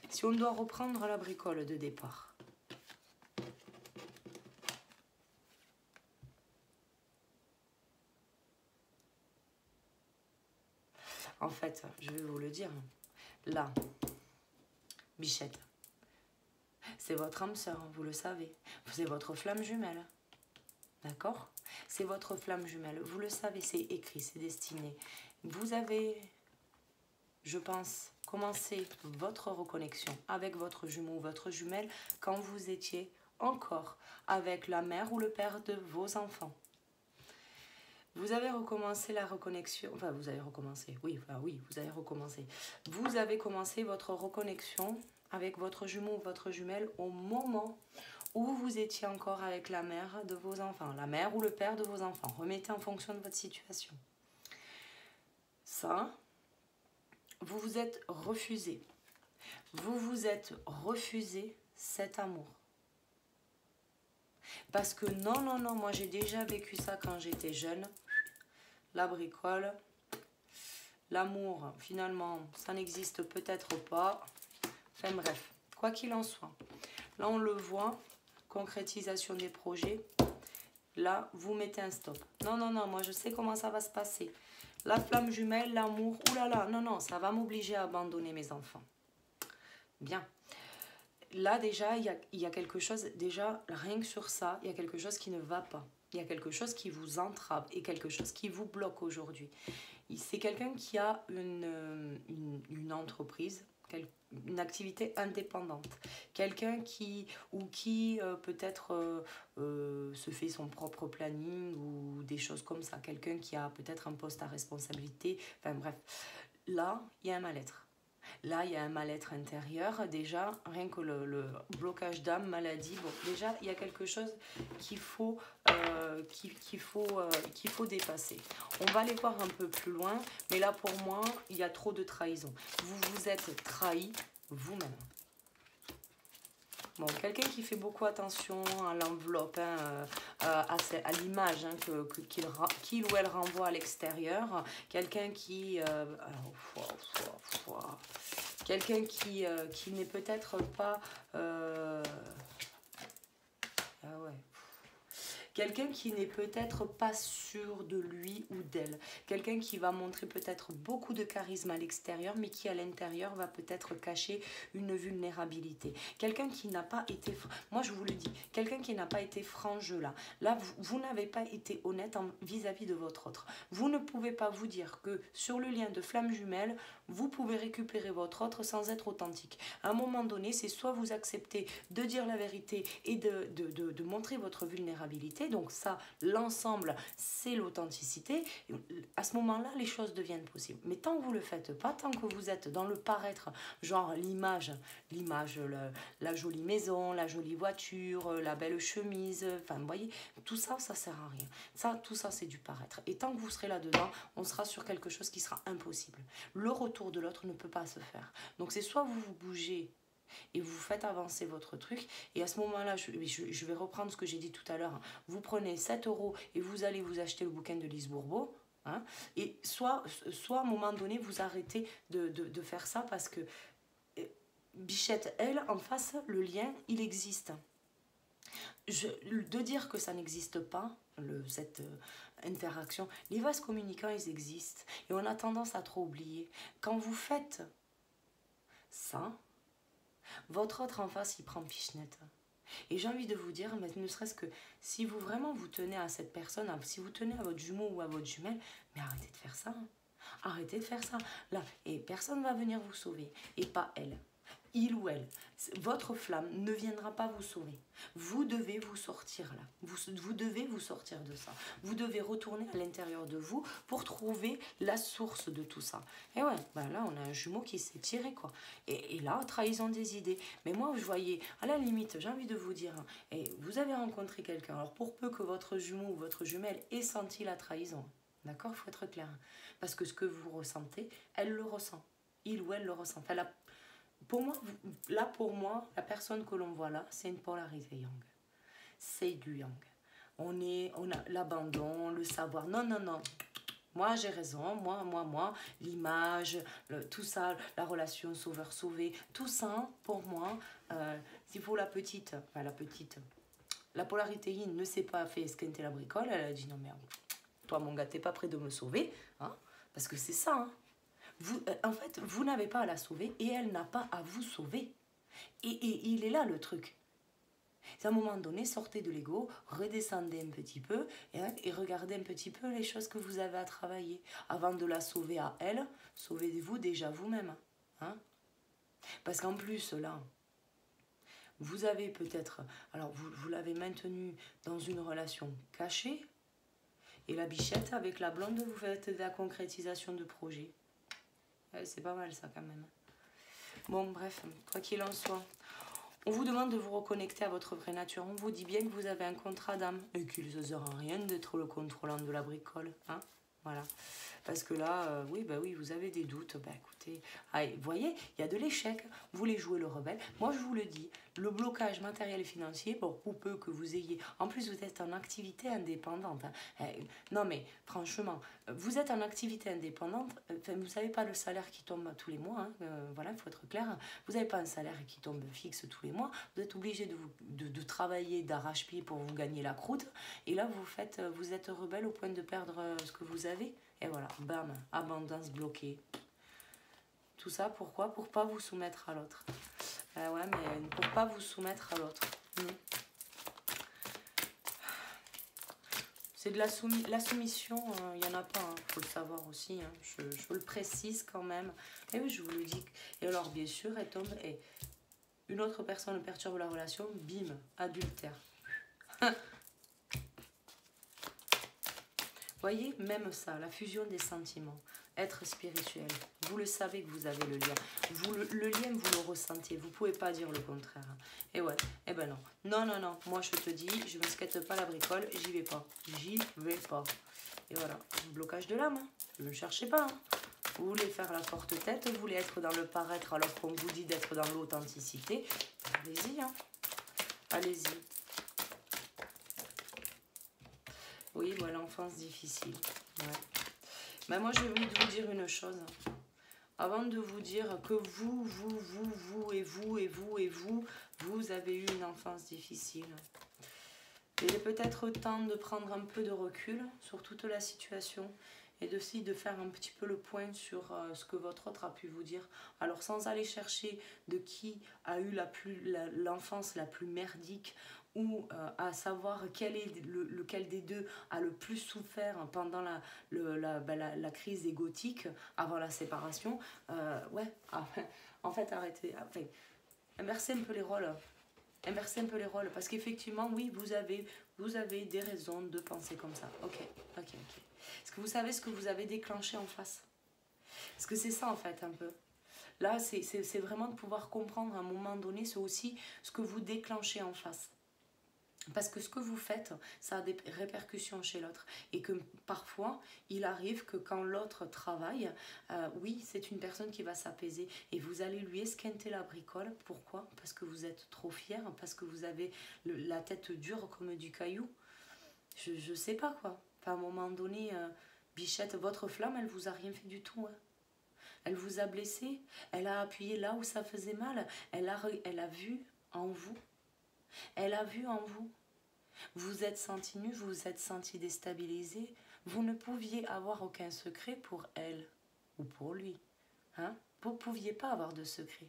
Si on doit reprendre la bricole de départ... En fait, je vais vous le dire, là, Bichette, c'est votre âme sœur, vous le savez. C'est votre flamme jumelle. D'accord? C'est votre flamme jumelle. Vous le savez, c'est écrit, c'est destiné. Vous avez, je pense, commencé votre reconnexion avec votre jumeau ou votre jumelle quand vous étiez encore avec la mère ou le père de vos enfants. Vous avez recommencé la reconnexion, enfin vous avez recommencé, oui, vous avez recommencé. Vous avez commencé votre reconnexion avec votre jumeau ou votre jumelle au moment où vous étiez encore avec la mère de vos enfants, la mère ou le père de vos enfants. Remettez en fonction de votre situation. Ça, vous vous êtes refusé. Vous vous êtes refusé cet amour. Parce que non, non, non, moi j'ai déjà vécu ça quand j'étais jeune. La bricole, l'amour, finalement, ça n'existe peut-être pas. Enfin bref, quoi qu'il en soit. Là, on le voit, concrétisation des projets. Là, vous mettez un stop. Non, non, non, moi je sais comment ça va se passer. La flamme jumelle, l'amour, oulala, non, non, ça va m'obliger à abandonner mes enfants. Bien. Là, déjà, il y a quelque chose, déjà, rien que sur ça, il y a quelque chose qui ne va pas. Il y a quelque chose qui vous entrave et quelque chose qui vous bloque aujourd'hui. C'est quelqu'un qui a une entreprise, une activité indépendante. Quelqu'un qui peut-être se fait son propre planning ou des choses comme ça. Quelqu'un qui a peut-être un poste à responsabilité. Enfin bref, là, il y a un mal-être. Là, il y a un mal-être intérieur. Déjà, rien que le blocage d'âme, maladie, bon, déjà, il y a quelque chose qu'il faut dépasser. On va aller voir un peu plus loin, mais là, pour moi, il y a trop de trahison. Vous vous êtes trahi vous-même. Bon, quelqu'un qui fait beaucoup attention à l'enveloppe, hein, à l'image hein, qu'il ou elle renvoie à l'extérieur. Quelqu'un qui... quelqu'un qui n'est peut-être pas... ah ouais. Quelqu'un qui n'est peut-être pas sûr de lui ou d'elle. Quelqu'un qui va montrer peut-être beaucoup de charisme à l'extérieur, mais qui à l'intérieur va peut-être cacher une vulnérabilité. Quelqu'un qui n'a pas été... Moi, je vous le dis, quelqu'un qui n'a pas été franc jeu là. Là, vous n'avez pas été honnête vis-à-vis de votre autre. Vous ne pouvez pas vous dire que sur le lien de flamme jumelle, vous pouvez récupérer votre autre sans être authentique. À un moment donné, c'est soit vous acceptez de dire la vérité et de montrer votre vulnérabilité. Donc ça, l'ensemble, c'est l'authenticité. À ce moment-là, les choses deviennent possibles. Mais tant que vous ne le faites pas, tant que vous êtes dans le paraître, genre l'image, la jolie maison, la jolie voiture, la belle chemise, enfin, vous voyez, tout ça, ça sert à rien. Tout ça, c'est du paraître. Et tant que vous serez là-dedans, on sera sur quelque chose qui sera impossible. Le retour de l'autre ne peut pas se faire. Donc c'est soit vous vous bougez et vous faites avancer votre truc, et à ce moment-là, je vais reprendre ce que j'ai dit tout à l'heure, vous prenez 7 € et vous allez vous acheter le bouquin de Lise Bourbeau, hein, et soit à un moment donné, vous arrêtez de faire ça parce que Bichette, elle, en face, le lien, il existe. De dire que ça n'existe pas, cette interaction, les vases communicants, ils existent, et on a tendance à trop oublier. Quand vous faites ça, votre autre en face, il prend pichenette. Et j'ai envie de vous dire, mais ne serait-ce que si vous vraiment vous tenez à cette personne, si vous tenez à votre jumeau ou à votre jumelle, mais arrêtez de faire ça. Arrêtez de faire ça. Là, et personne ne va venir vous sauver. Et pas elle. Il ou elle. Votre flamme ne viendra pas vous sauver. Vous devez vous sortir là. Vous devez vous sortir de ça. Vous devez retourner à l'intérieur de vous pour trouver la source de tout ça. Et ouais, ben là, on a un jumeau qui s'est tiré, quoi. Et là, trahison des idées. Mais moi, je voyais, à la limite, j'ai envie de vous dire, et vous avez rencontré quelqu'un, alors pour peu que votre jumeau ou votre jumelle ait senti la trahison, d'accord, il faut être clair. Parce que ce que vous ressentez, elle le ressent. Il ou elle le ressent. Enfin, pour moi, la personne que l'on voit là, c'est une polarité yang. C'est du yang. On a l'abandon, le savoir. Non, non, non. Moi, j'ai raison. Moi. L'image, tout ça, la relation sauveur-sauvé. Tout ça, pour moi, s'il faut la polarité yin ne s'est pas fait esquinter la bricole. Elle a dit non, mais toi, mon gars, t'es pas prêt de me sauver. Hein, parce que c'est ça, hein. En fait, vous n'avez pas à la sauver et elle n'a pas à vous sauver. Et il est là le truc. C'est à un moment donné, sortez de l'ego, redescendez un petit peu et regardez un petit peu les choses que vous avez à travailler. Avant de la sauver à elle, sauvez-vous déjà vous-même. Hein? Parce qu'en plus, là, vous avez peut-être... Alors, vous l'avez maintenu dans une relation cachée. Et la bichette, avec la blonde, vous faites de la concrétisation de projet. Ouais, c'est pas mal ça quand même. Bon bref, quoi qu'il en soit, on vous demande de vous reconnecter à votre vraie nature. On vous dit bien que vous avez un contrat d'âme et qu'il ne sert à rien d'être le contrôlant de la bricole. Hein, Voilà. Parce que là, oui, bah oui, vous avez des doutes. Bah écoutez, allez, vous voyez, il y a de l'échec. Vous voulez jouer le rebelle. Moi, je vous le dis, le blocage matériel et financier, pour peu que vous ayez... En plus, vous êtes en activité indépendante. Hein. Non, mais franchement, vous êtes en activité indépendante. Vous ne savez pas le salaire qui tombe tous les mois. Hein, voilà, il faut être clair. Vous n'avez pas un salaire qui tombe fixe tous les mois. Vous êtes obligé de travailler d'arrache-pied pour vous gagner la croûte. Et là, vous êtes rebelle au point de perdre ce que vous avez. Et voilà, bam, abondance bloquée. Tout ça, pourquoi? Pour pas vous soumettre à l'autre. Ouais, mais pour pas vous soumettre à l'autre. C'est de la soumission, il n'y en a pas, il faut le savoir aussi. Hein. Je le précise quand même. Et oui, je vous le dis. Et alors, bien sûr, elle tombe et une autre personne perturbe la relation, bim, adultère. Voyez, même ça, la fusion des sentiments, être spirituel, vous le savez que vous avez le lien. Le lien, vous le ressentez, vous ne pouvez pas dire le contraire. Et ouais, eh ben non. Non, non, non, moi je te dis, je ne me skate pas la bricole, j'y vais pas. J'y vais pas. Et voilà, blocage de l'âme, hein. Ne me cherchez pas. Hein. Vous voulez faire la forte tête, vous voulez être dans le paraître alors qu'on vous dit d'être dans l'authenticité. Allez-y, hein. Allez-y. Oui, voilà, l'enfance difficile. Ouais. Mais moi, j'ai envie de vous dire une chose. Avant de vous dire que vous avez eu une enfance difficile. Il est peut-être temps de prendre un peu de recul sur toute la situation et aussi de faire un petit peu le point sur ce que votre autre a pu vous dire. Alors, sans aller chercher de qui a eu l'enfance la plus merdique, ou à savoir lequel des deux a le plus souffert pendant la crise égotique, avant la séparation, ouais, en fait, arrêtez, enfin, inversez un peu les rôles. Inversez un peu les rôles, parce qu'effectivement, oui, vous avez des raisons de penser comme ça. Ok. Est-ce que vous savez ce que vous avez déclenché en face? Parce que c'est ça, en fait, un peu. Là, c'est vraiment de pouvoir comprendre à un moment donné, c'est aussi ce que vous déclenchez en face. Parce que ce que vous faites, ça a des répercussions chez l'autre. Et que parfois, il arrive que quand l'autre travaille, oui, c'est une personne qui va s'apaiser. Et vous allez lui esquinter la bricole. Pourquoi? Parce que vous êtes trop fier, parce que vous avez la tête dure comme du caillou. Je sais pas quoi. Enfin, à un moment donné, Bichette, votre flamme, elle vous a rien fait du tout. Hein. Elle vous a blessé. Elle a appuyé là où ça faisait mal. Elle a vu en vous. Elle a vu en vous. Vous vous êtes senti nu, vous vous êtes senti déstabilisé. Vous ne pouviez avoir aucun secret pour elle ou pour lui. Hein? Vous ne pouviez pas avoir de secret.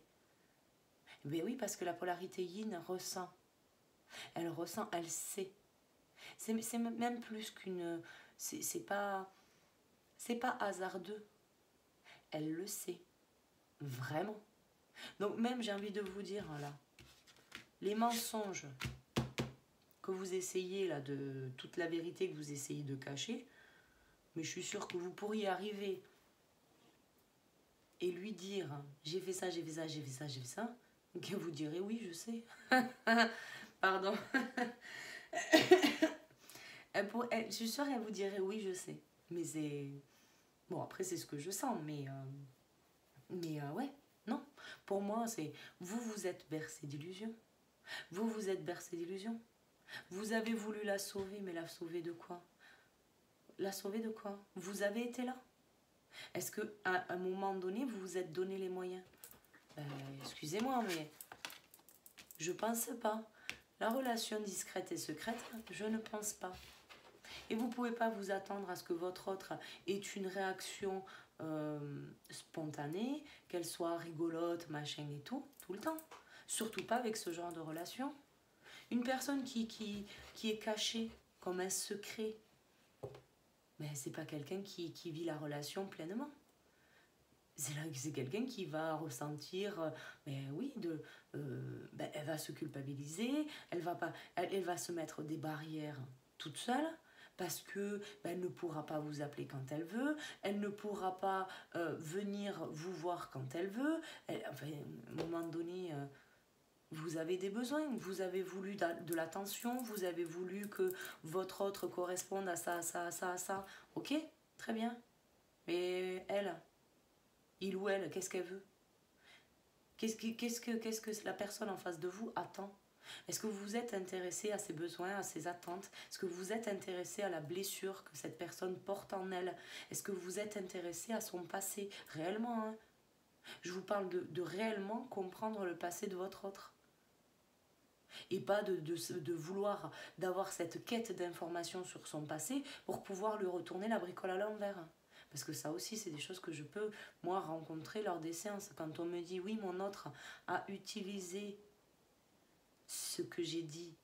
Mais oui, parce que la polarité yin ressent. Elle ressent, elle sait. C'est même plus qu'une... C'est pas hasardeux. Elle le sait. Vraiment. Donc même, j'ai envie de vous dire, là, les mensonges que vous essayez, là, de toute la vérité que vous essayez de cacher, mais je suis sûre que vous pourriez arriver et lui dire, j'ai fait ça, j'ai fait ça, j'ai fait ça, j'ai fait ça, que vous direz, oui, je sais. Pardon. Je suis sûre qu'elle vous dirait, oui, je sais. Mais c'est... Bon, après, c'est ce que je sens, mais ouais, non. Pour moi, c'est... Vous êtes bercé d'illusions. Vous êtes bercé d'illusions. Vous avez voulu la sauver, mais la sauver de quoi? La sauver de quoi? Vous avez été là? Est-ce qu'à un moment donné, vous vous êtes donné les moyens? Excusez-moi, mais je pense pas. La relation discrète et secrète, je ne pense pas. Et vous ne pouvez pas vous attendre à ce que votre autre ait une réaction spontanée, qu'elle soit rigolote, machin et tout le temps. Surtout pas avec ce genre de relation. Une personne qui est cachée comme un secret, mais c'est pas quelqu'un qui vit la relation pleinement. C'est quelqu'un qui va ressentir, mais oui, elle va se culpabiliser, elle va se mettre des barrières toute seule, parce que elle ne pourra pas vous appeler quand elle veut, elle ne pourra pas venir vous voir quand elle veut. Enfin, à un moment donné, vous avez des besoins, vous avez voulu de l'attention, vous avez voulu que votre autre corresponde à ça, à ça, à ça, à ça. Ok, Très bien. Mais elle, il ou elle, qu'est-ce qu'elle veut? Qu'est-ce que la personne en face de vous attend? Est-ce que vous êtes intéressé à ses besoins, à ses attentes? Est-ce que vous êtes intéressé à la blessure que cette personne porte en elle? Est-ce que vous êtes intéressé à son passé? Réellement, hein? Je vous parle de réellement comprendre le passé de votre autre. Et pas de vouloir, d'avoir cette quête d'informations sur son passé pour pouvoir lui retourner la bricole à l'envers. Parce que ça aussi, c'est des choses que je peux, moi, rencontrer lors des séances. Quand on me dit, oui, mon autre a utilisé ce que j'ai dit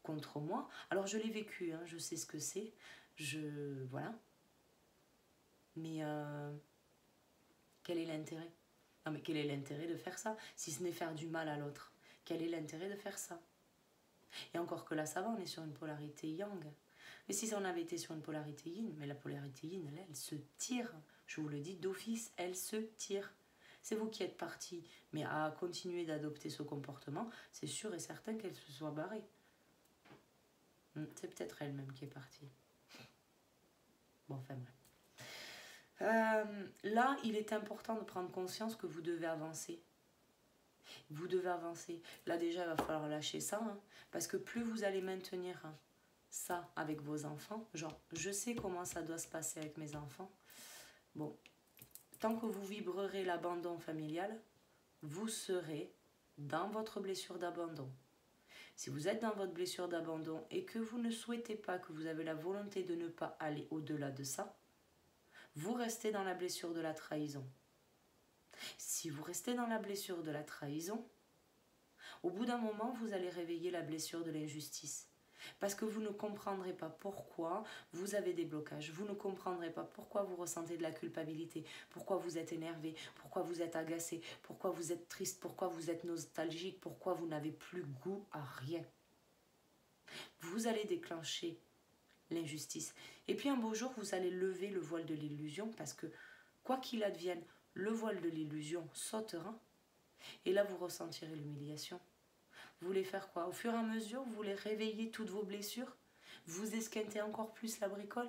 contre moi. Alors, je l'ai vécu, hein, je sais ce que c'est. Voilà. Mais quel est l'intérêt? Non, mais quel est l'intérêt de faire ça? Si ce n'est faire du mal à l'autre, quel est l'intérêt de faire ça? Et encore que là, ça va, on est sur une polarité yang. Mais si on avait été sur une polarité yin, mais la polarité yin, elle se tire. Je vous le dis d'office, elle se tire. C'est vous qui êtes parti, mais à continuer d'adopter ce comportement, c'est sûr et certain qu'elle se soit barrée. C'est peut-être elle-même qui est partie. Bon, enfin bref. Là, il est important de prendre conscience que vous devez avancer. Vous devez avancer. Là déjà, il va falloir lâcher ça, hein, parce que plus vous allez maintenir ça avec vos enfants, genre, je sais comment ça doit se passer avec mes enfants. Bon, tant que vous vibrerez l'abandon familial, vous serez dans votre blessure d'abandon. Si vous êtes dans votre blessure d'abandon et que vous ne souhaitez pas, que vous avez la volonté de ne pas aller au-delà de ça, vous restez dans la blessure de la trahison. Si vous restez dans la blessure de la trahison, au bout d'un moment, vous allez réveiller la blessure de l'injustice. Parce que vous ne comprendrez pas pourquoi vous avez des blocages. Vous ne comprendrez pas pourquoi vous ressentez de la culpabilité, pourquoi vous êtes énervé, pourquoi vous êtes agacé, pourquoi vous êtes triste, pourquoi vous êtes nostalgique, pourquoi vous n'avez plus goût à rien. Vous allez déclencher l'injustice. Et puis un beau jour, vous allez lever le voile de l'illusion parce que, quoi qu'il advienne, le voile de l'illusion sautera. Et là, vous ressentirez l'humiliation. Vous voulez faire quoi? Au fur et à mesure, vous voulez réveiller toutes vos blessures? Vous esquintez encore plus la bricole?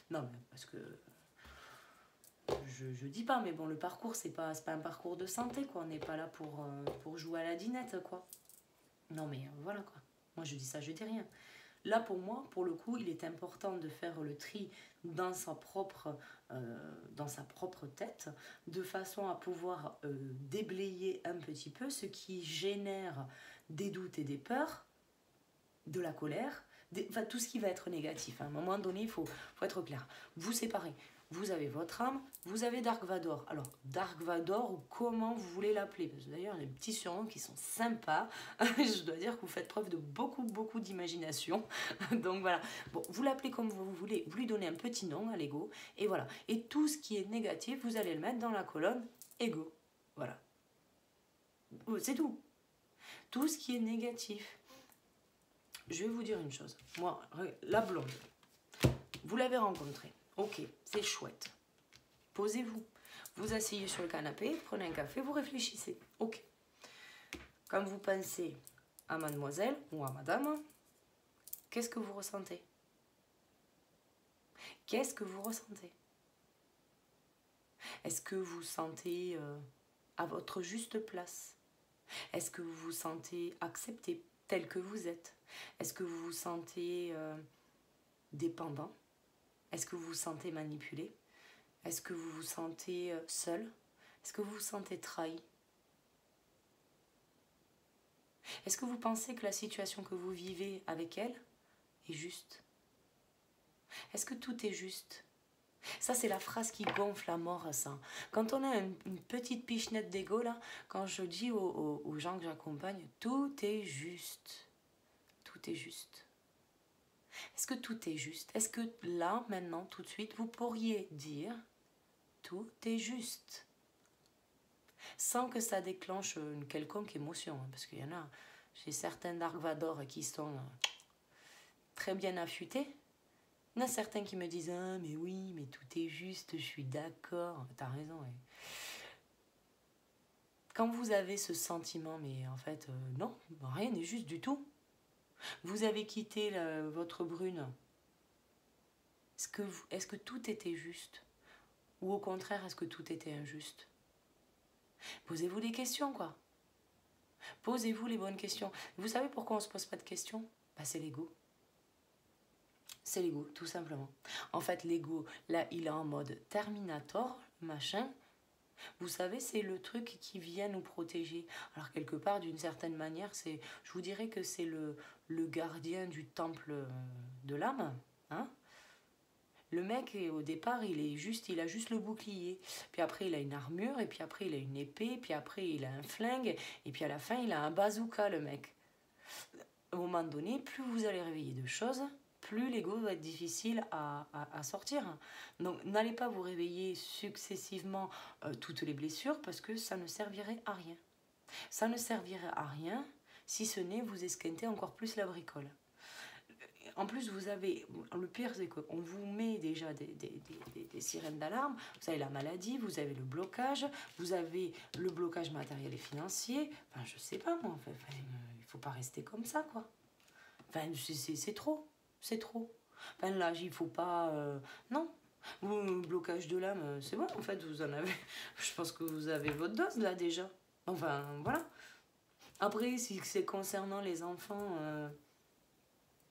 Non, mais parce que... Je dis pas, mais bon, le parcours, c'est pas un parcours de santé, quoi. On n'est pas là pour jouer à la dinette, quoi. Non, mais voilà, quoi. Moi, je dis ça, je dis rien. Là, pour moi, pour le coup, il est important de faire le tri dans sa propre tête, de façon à pouvoir déblayer un petit peu ce qui génère des doutes et des peurs, de la colère, enfin, tout ce qui va être négatif. À un moment donné, il faut être clair. Vous séparez. Vous avez votre âme, vous avez Dark Vador. Alors, Dark Vador, ou comment vous voulez l'appeler? Parce que d'ailleurs, il y a des petits surnoms qui sont sympas. Je dois dire que vous faites preuve de beaucoup d'imagination. Donc voilà. Bon, vous l'appelez comme vous voulez. Vous lui donnez un petit nom à l'ego. Et voilà. Et tout ce qui est négatif, vous allez le mettre dans la colonne ego. Voilà. C'est tout. Tout ce qui est négatif. Je vais vous dire une chose. Moi, la blonde, vous l'avez rencontrée. Ok, c'est chouette. Posez-vous. Vous asseyez sur le canapé, prenez un café, vous réfléchissez. Ok. Quand vous pensez à mademoiselle ou à madame, qu'est-ce que vous ressentez? Qu'est-ce que vous ressentez? Est-ce que vous sentez à votre juste place? Est-ce que vous vous sentez accepté tel que vous êtes? Est-ce que vous vous sentez dépendant? Est-ce que vous vous sentez manipulé? Est-ce que vous vous sentez seul? Est-ce que vous vous sentez trahi? Est-ce que vous pensez que la situation que vous vivez avec elle est juste? Est-ce que tout est juste? Ça, c'est la phrase qui gonfle à mort, ça. Quand on a une petite pichenette d'ego, là, quand je dis aux gens que j'accompagne, tout est juste. Tout est juste. Est-ce que tout est juste? Est-ce que là, maintenant, tout de suite, vous pourriez dire tout est juste? Sans que ça déclenche une quelconque émotion. Hein, parce qu'il y en a, j'ai certains Dark Vador qui sont très bien affûtés. Il y en a certains qui me disent ah, mais oui, mais tout est juste, je suis d'accord. T'as raison. Ouais. Quand vous avez ce sentiment, mais en fait, non, rien n'est juste du tout. Vous avez quitté votre brune. Est-ce que tout était juste? Ou au contraire, est-ce que tout était injuste? Posez-vous des questions, quoi. Posez-vous les bonnes questions. Vous savez pourquoi on ne se pose pas de questions? Bah, c'est l'ego. C'est l'ego, tout simplement. En fait, l'ego, là, il est en mode Terminator, machin. Vous savez, c'est le truc qui vient nous protéger. Alors, quelque part, d'une certaine manière, je vous dirais que c'est le gardien du temple de l'âme. Hein? Le mec, au départ, il a juste le bouclier. Puis après, il a une armure, et puis après, il a une épée, puis après, il a un flingue, et puis à la fin, il a un bazooka, le mec. À un moment donné, plus vous allez réveiller de choses, plus l'ego va être difficile à sortir. Donc, n'allez pas vous réveiller successivement toutes les blessures, parce que ça ne servirait à rien. Ça ne servirait à rien, si ce n'est vous esquinter encore plus la bricole. En plus, le pire, c'est qu'on vous met déjà des sirènes d'alarme. Vous avez la maladie, vous avez le blocage matériel et financier. Enfin, je sais pas, moi. Enfin, il faut pas rester comme ça, quoi. Enfin, c'est trop. C'est trop. Enfin, là, il faut pas... non. Le blocage de l'âme, c'est bon, en fait, vous en avez... Je pense que vous avez votre dose, là, déjà. Enfin, voilà. Après, si c'est concernant les enfants...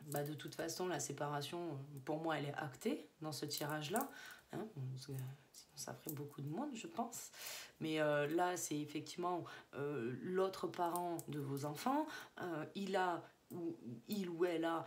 Bah de toute façon, la séparation, pour moi, elle est actée dans ce tirage-là. Hein, sinon, ça ferait beaucoup de monde, je pense. Mais là, c'est effectivement l'autre parent de vos enfants. Il ou elle a...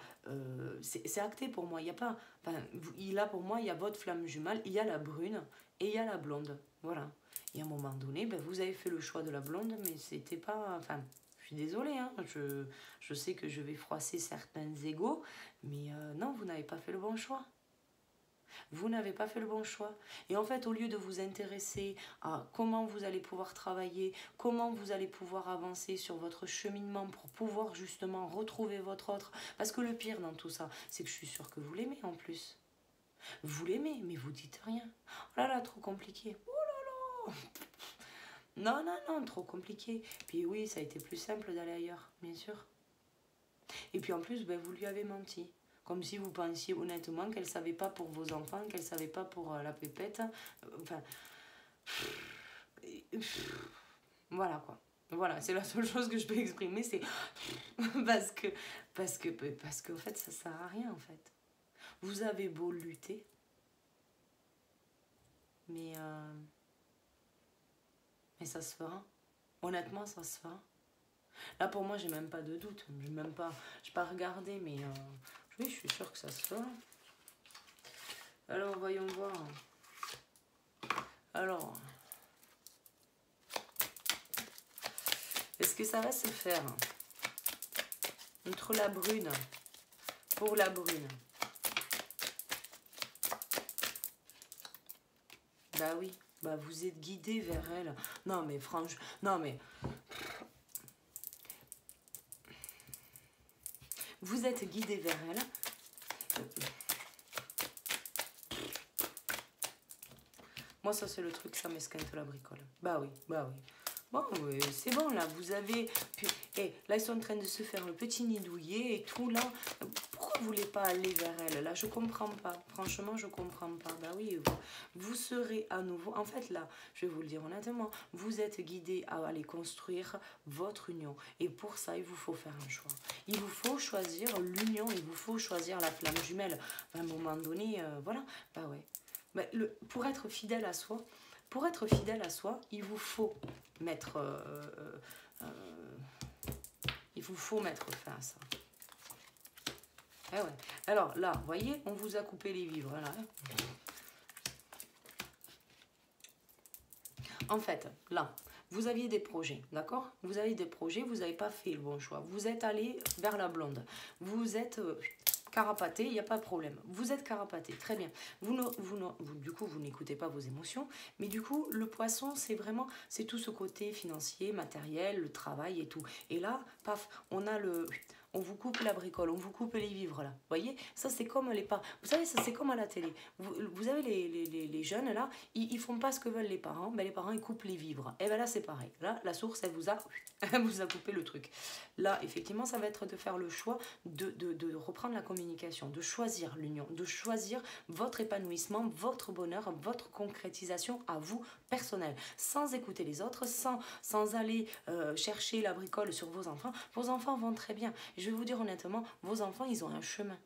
c'est acté pour moi. Il y a pas... Enfin, il a pour moi, il y a votre flamme jumelle, il y a la brune et il y a la blonde. Voilà. Et à un moment donné, ben, vous avez fait le choix de la blonde, mais c'était pas... Enfin, je suis désolée, hein, je sais que je vais froisser certains égos, mais non, vous n'avez pas fait le bon choix. Vous n'avez pas fait le bon choix. Et en fait, au lieu de vous intéresser à comment vous allez pouvoir travailler, comment vous allez pouvoir avancer sur votre cheminement pour pouvoir justement retrouver votre autre, parce que le pire dans tout ça, c'est que je suis sûre que vous l'aimez en plus. Vous l'aimez, mais vous dites rien. Oh là là, trop compliqué. Oh là là. Non, non, non, trop compliqué. Puis oui, ça a été plus simple d'aller ailleurs, bien sûr. Et puis en plus, ben, vous lui avez menti. Comme si vous pensiez honnêtement qu'elle ne savait pas pour vos enfants, qu'elle ne savait pas pour la pépette. Enfin... Voilà quoi. Voilà, c'est la seule chose que je peux exprimer, c'est parce que en fait, ça sert à rien en fait. Vous avez beau lutter, mais ça se fera. Honnêtement, ça se fera. Là, pour moi, j'ai même pas de doute. Je n'ai pas regardé, mais oui, je suis sûre que ça se fera. Alors, voyons voir. Alors, est-ce que ça va se faire entre la brune, pour la brune? Bah oui, bah vous êtes guidé vers elle. Non mais franchement, non mais... Vous êtes guidé vers elle. Moi ça c'est le truc, ça m'esquinte la bricole. Bah oui, bah oui. Bon, oui, c'est bon là, vous avez... Et là, ils sont en train de se faire le petit nid douillet et tout là. Pourquoi vous voulez pas aller vers elle? Là, je comprends pas. Franchement, je comprends pas. Bah oui, vous serez à nouveau... En fait, là, je vais vous le dire honnêtement, vous êtes guidé à aller construire votre union. Et pour ça, il vous faut faire un choix. Il vous faut choisir l'union, il vous faut choisir la flamme jumelle. À un moment donné, voilà. Bah ouais. Bah, pour être fidèle à soi... Pour être fidèle à soi, il vous faut mettre fin à ça. Eh ouais. Alors là, vous voyez, on vous a coupé les vivres. Là. En fait, là, vous aviez des projets, d'accord? Vous avez des projets, vous n'avez pas fait le bon choix. Vous êtes allé vers la blonde. Vous êtes... carapaté, il n'y a pas de problème. Vous êtes carapaté, très bien. Du coup, vous n'écoutez pas vos émotions. Mais du coup, le poisson, c'est tout ce côté financier, matériel, le travail et tout. Et là, paf, on a on vous coupe la bricole, on vous coupe les vivres là. Vous voyez, ça c'est comme les parents. Vous savez, ça c'est comme à la télé. Vous avez les jeunes là, ils font pas ce que veulent les parents, mais les parents ils coupent les vivres. Et bien là c'est pareil. Là, la source elle vous a coupé le truc. Là, effectivement, ça va être de faire le choix de reprendre la communication, de choisir l'union, de choisir votre épanouissement, votre bonheur, votre concrétisation à vous personnelle, sans écouter les autres, sans aller chercher la bricole sur vos enfants. Vos enfants vont très bien. Je vais vous dire honnêtement, vos enfants, ils ont un chemin.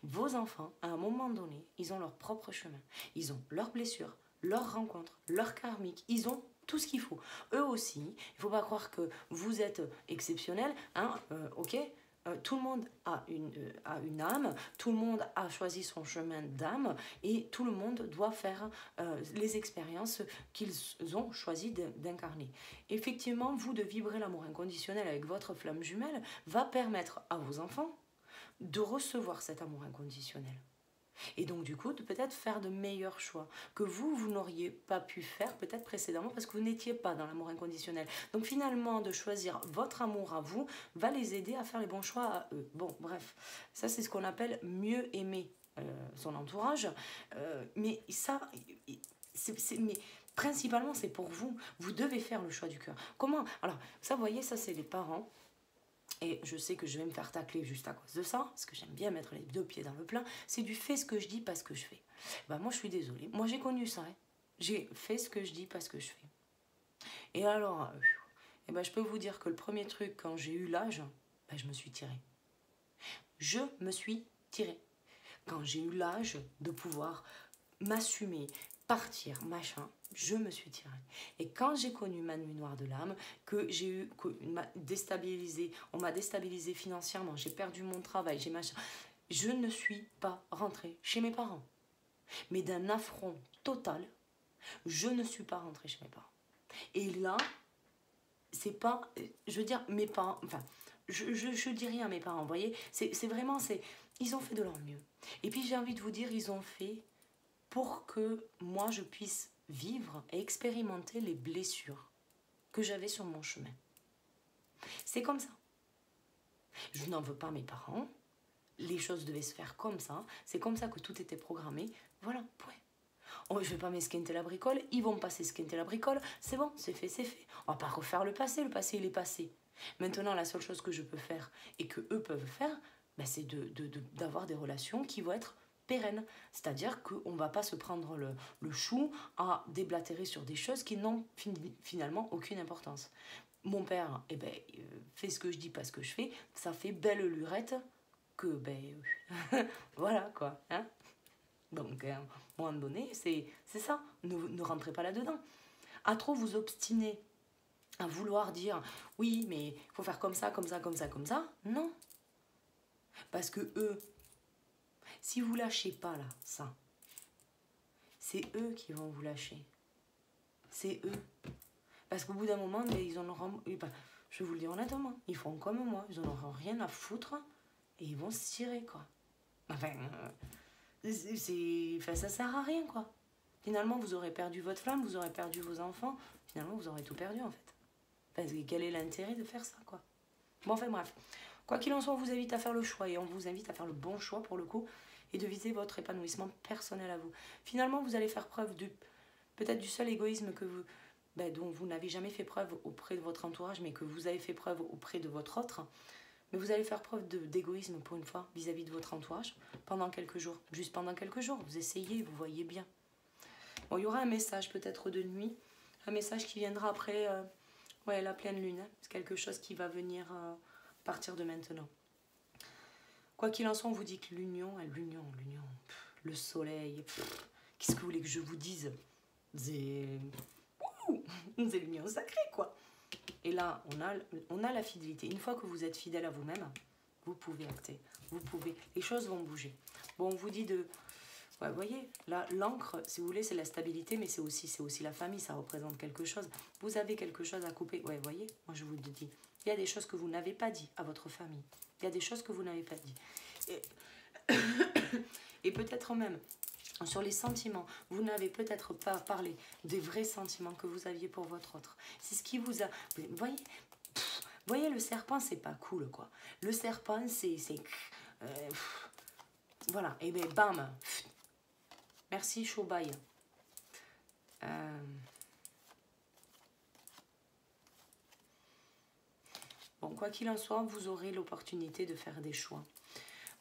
Vos enfants, à un moment donné, ils ont leur propre chemin. Ils ont leurs blessures, leurs rencontres, leurs karmiques. Ils ont tout ce qu'il faut. Eux aussi, il ne faut pas croire que vous êtes exceptionnel. Hein, ok, tout le monde a une âme, tout le monde a choisi son chemin d'âme et tout le monde doit faire les expériences qu'ils ont choisi d'incarner. Effectivement, vous de vibrer l'amour inconditionnel avec votre flamme jumelle va permettre à vos enfants de recevoir cet amour inconditionnel. Et donc du coup, de peut-être faire de meilleurs choix que vous n'auriez pas pu faire peut-être précédemment parce que vous n'étiez pas dans l'amour inconditionnel. Donc finalement, de choisir votre amour à vous va les aider à faire les bons choix à eux. Bon, bref, ça c'est ce qu'on appelle mieux aimer son entourage. Mais ça, mais principalement c'est pour vous. Vous devez faire le choix du cœur. Comment? Alors, ça, vous voyez, ça c'est les parents. Et je sais que je vais me faire tacler juste à cause de ça, parce que j'aime bien mettre les deux pieds dans le plat. C'est du fais ce que je dis, pas ce que je fais. Ben moi, je suis désolée. Moi, j'ai connu ça. Hein. J'ai fait ce que je dis, pas ce que je fais. Et alors, eh ben, je peux vous dire que le premier truc, quand j'ai eu l'âge, ben, je me suis tirée. Je me suis tirée. Quand j'ai eu l'âge de pouvoir m'assumer, partir, machin, je me suis tirée. Et quand j'ai connu ma nuit noire de l'âme, que j'ai eu, on m'a déstabilisé financièrement, j'ai perdu mon travail, j'ai machin, je ne suis pas rentrée chez mes parents. Mais d'un affront total, je ne suis pas rentrée chez mes parents. Et là, c'est pas, je veux dire, mes parents, enfin, je dis rien à mes parents, vous voyez, c'est vraiment, ils ont fait de leur mieux. Et puis j'ai envie de vous dire, ils ont fait pour que moi je puisse vivre et expérimenter les blessures que j'avais sur mon chemin. C'est comme ça. Je n'en veux pas à mes parents. Les choses devaient se faire comme ça. C'est comme ça que tout était programmé. Voilà, point. Oh, je ne vais pas m'esquinter la bricole. Ils vont me passer esquinter la bricole. C'est bon, c'est fait, c'est fait. On ne va pas refaire le passé. Le passé, il est passé. Maintenant, la seule chose que je peux faire et que eux peuvent faire, ben, c'est d'avoir des relations qui vont être pérenne. C'est-à-dire qu'on ne va pas se prendre le chou à déblatérer sur des choses qui n'ont finalement aucune importance. Mon père, eh ben, fait ce que je dis, pas ce que je fais. Ça fait belle lurette que, ben, voilà quoi. Hein, donc, à un moment donné, c'est ça. Ne rentrez pas là-dedans. À trop vous obstiner à vouloir dire, oui, mais il faut faire comme ça, comme ça, comme ça, comme ça. Non. Parce que eux, si vous lâchez pas là, ça, c'est eux qui vont vous lâcher. C'est eux. Parce qu'au bout d'un moment, ils en auront... Je vais vous le dire honnêtement, ils font comme moi, ils en auront rien à foutre et ils vont se tirer, quoi. Enfin, ça sert à rien, quoi. Finalement, vous aurez perdu votre flamme, vous aurez perdu vos enfants. Finalement, vous aurez tout perdu, en fait. Parce que quel est l'intérêt de faire ça, quoi. Bon, enfin, bref. Quoi qu'il en soit, on vous invite à faire le choix et on vous invite à faire le bon choix, pour le coup, et de viser votre épanouissement personnel à vous. Finalement, vous allez faire preuve peut-être du seul égoïsme que vous, dont vous n'avez jamais fait preuve auprès de votre entourage, mais que vous avez fait preuve auprès de votre autre. Mais vous allez faire preuve d'égoïsme pour une fois vis-à-vis de votre entourage pendant quelques jours. Juste pendant quelques jours, vous essayez, vous voyez bien. Bon, il y aura un message peut-être de nuit, un message qui viendra après la pleine lune. Hein. C'est quelque chose qui va venir à partir de maintenant. Quoi qu'il en soit, on vous dit que l'union, le soleil, qu'est-ce que vous voulez que je vous dise? C'est l'union sacrée, quoi. Et là, on a la fidélité. Une fois que vous êtes fidèle à vous-même, vous pouvez acter. Vous pouvez. Les choses vont bouger. Bon, on vous dit de... Ouais, vous voyez, là, l'encre, si vous voulez, c'est la stabilité, mais c'est aussi la famille, ça représente quelque chose. Vous avez quelque chose à couper. Ouais, vous voyez, moi je vous le dis. Il y a des choses que vous n'avez pas dit à votre famille. Il y a des choses que vous n'avez pas dit. Et peut-être même, sur les sentiments, vous n'avez peut-être pas parlé des vrais sentiments que vous aviez pour votre autre. C'est ce qui vous a... Vous voyez, voyez, le serpent, c'est pas cool, quoi. Le serpent, c'est... voilà, et bien, bam. Merci, Chobaï. Bon, quoi qu'il en soit, vous aurez l'opportunité de faire des choix.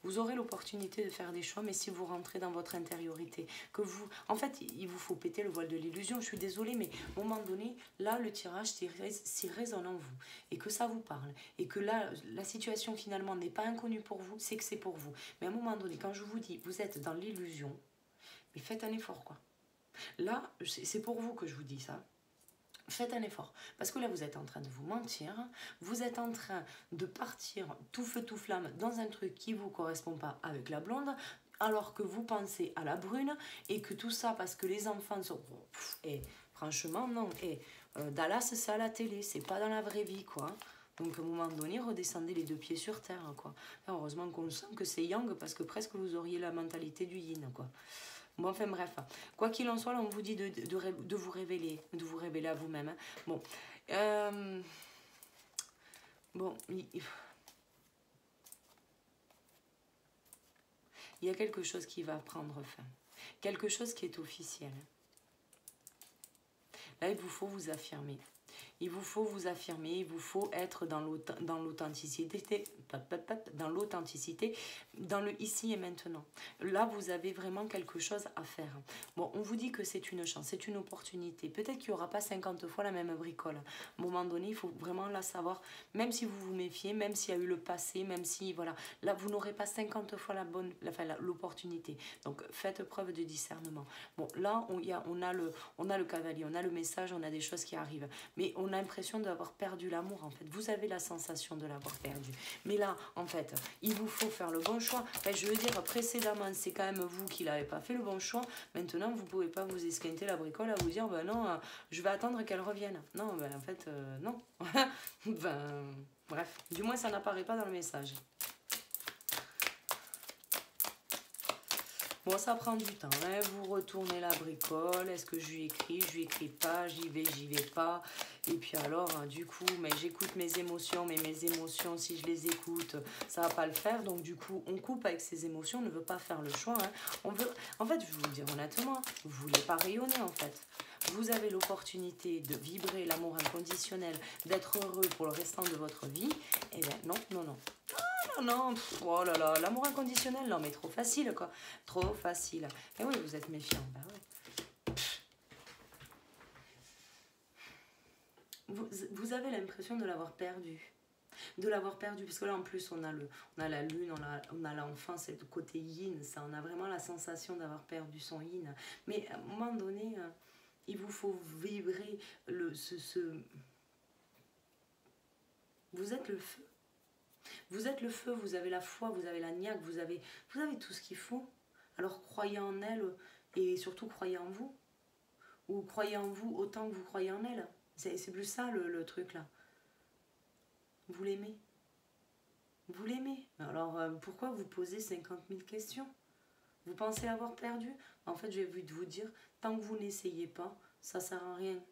Vous aurez l'opportunité de faire des choix, mais si vous rentrez dans votre intériorité, que vous... En fait, il vous faut péter le voile de l'illusion. Je suis désolée, mais à un moment donné, là, le tirage, s'il résonne en vous, et que ça vous parle, et que là, la situation, finalement, n'est pas inconnue pour vous, c'est que c'est pour vous. Mais à un moment donné, quand je vous dis, vous êtes dans l'illusion, mais faites un effort, quoi. Là, c'est pour vous que je vous dis ça. Faites un effort, parce que là vous êtes en train de vous mentir, vous êtes en train de partir tout feu tout flamme dans un truc qui ne vous correspond pas avec la blonde, alors que vous pensez à la brune, et que tout ça parce que les enfants sont... Et franchement non, et Dallas c'est à la télé, c'est pas dans la vraie vie quoi. Donc à un moment donné, redescendez les deux pieds sur terre quoi. Et heureusement qu'on sent que c'est yang, parce que presque vous auriez la mentalité du yin quoi. Bon, enfin bref, quoi qu'il en soit, là, on vous dit de vous révéler à vous-même. Hein. Bon, bon, il y a quelque chose qui va prendre fin, quelque chose qui est officiel. Là, il vous faut vous affirmer. Il vous faut vous affirmer, il vous faut être dans l'authenticité, dans le ici et maintenant. Là, vous avez vraiment quelque chose à faire. Bon, on vous dit que c'est une chance, c'est une opportunité. Peut-être qu'il n'y aura pas 50 fois la même bricole. À un moment donné, il faut vraiment la savoir, même si vous vous méfiez, même s'il y a eu le passé, même si, voilà, là, vous n'aurez pas 50 fois l'opportunité. Donc, faites preuve de discernement. Bon, là, on a le cavalier, on a le message, on a des choses qui arrivent. Mais on a l'impression d'avoir perdu l'amour, en fait. Vous avez la sensation de l'avoir perdu. Mais là, en fait, il vous faut faire le bon choix. Enfin, je veux dire, précédemment, c'est quand même vous qui n'avez pas fait le bon choix. Maintenant, vous ne pouvez pas vous esquinter la bricole à vous dire, ben non, je vais attendre qu'elle revienne. Non, ben en fait, non. Ben, bref, du moins, ça n'apparaît pas dans le message. Bon, ça prend du temps, hein. Vous retournez la bricole, est-ce que je lui écris pas, j'y vais pas. Et puis alors, hein, du coup, mais j'écoute mes émotions, mais mes émotions, si je les écoute, ça va pas le faire. Donc du coup, on coupe avec ses émotions, on ne veut pas faire le choix. Hein. On veut, en fait, je vais vous le dire honnêtement, vous voulez pas rayonner en fait. Vous avez l'opportunité de vibrer l'amour inconditionnel, d'être heureux pour le restant de votre vie. Eh bien non, non, non. Non, oh là là, l'amour inconditionnel, non mais trop facile quoi, trop facile. Et oui, vous êtes méfiant, bah ouais. Vous avez l'impression de l'avoir perdu. De l'avoir perdu, parce que là en plus on a la lune, on a l'enfant, c'est le côté yin, ça, on a vraiment la sensation d'avoir perdu son yin. Mais à un moment donné, il vous faut vibrer vous êtes le feu. Vous êtes le feu, vous avez la foi, vous avez la niaque, vous avez tout ce qu'il faut. Alors croyez en elle et surtout croyez en vous. Ou croyez en vous autant que vous croyez en elle. C'est plus ça le truc là. Vous l'aimez. Vous l'aimez. Alors pourquoi vous posez 50 000 questions? Vous pensez l'avoir perdu? En fait, j'ai envie de vous dire, tant que vous n'essayez pas, ça ne sert à rien.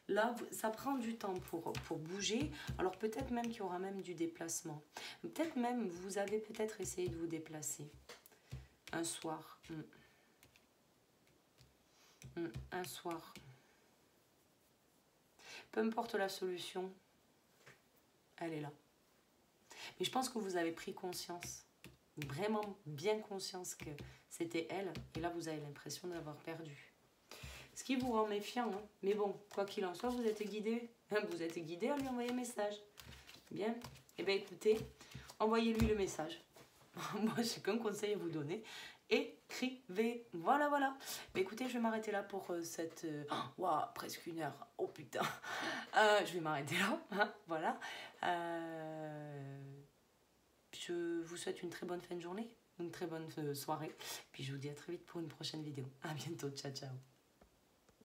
Là, ça prend du temps pour bouger. Alors peut-être même qu'il y aura même du déplacement. Peut-être même, vous avez peut-être essayé de vous déplacer. Un soir. Un soir. Peu importe la solution, elle est là. Mais je pense que vous avez pris conscience, vraiment bien conscience que c'était elle. Et là, vous avez l'impression d'avoir perdu. Ce qui vous rend méfiant, hein. Mais bon, quoi qu'il en soit, vous êtes guidé. Vous êtes guidé à lui envoyer un message. Bien. Eh bien, écoutez, envoyez-lui le message. Moi, j'ai qu'un conseil à vous donner. Écrivez. Voilà, voilà. Mais écoutez, je vais m'arrêter là pour cette... Waouh, presque 1 heure. Oh putain. Je vais m'arrêter là. Hein, voilà. Je vous souhaite une très bonne fin de journée. Une très bonne soirée. Puis je vous dis à très vite pour une prochaine vidéo. À bientôt. Ciao, ciao.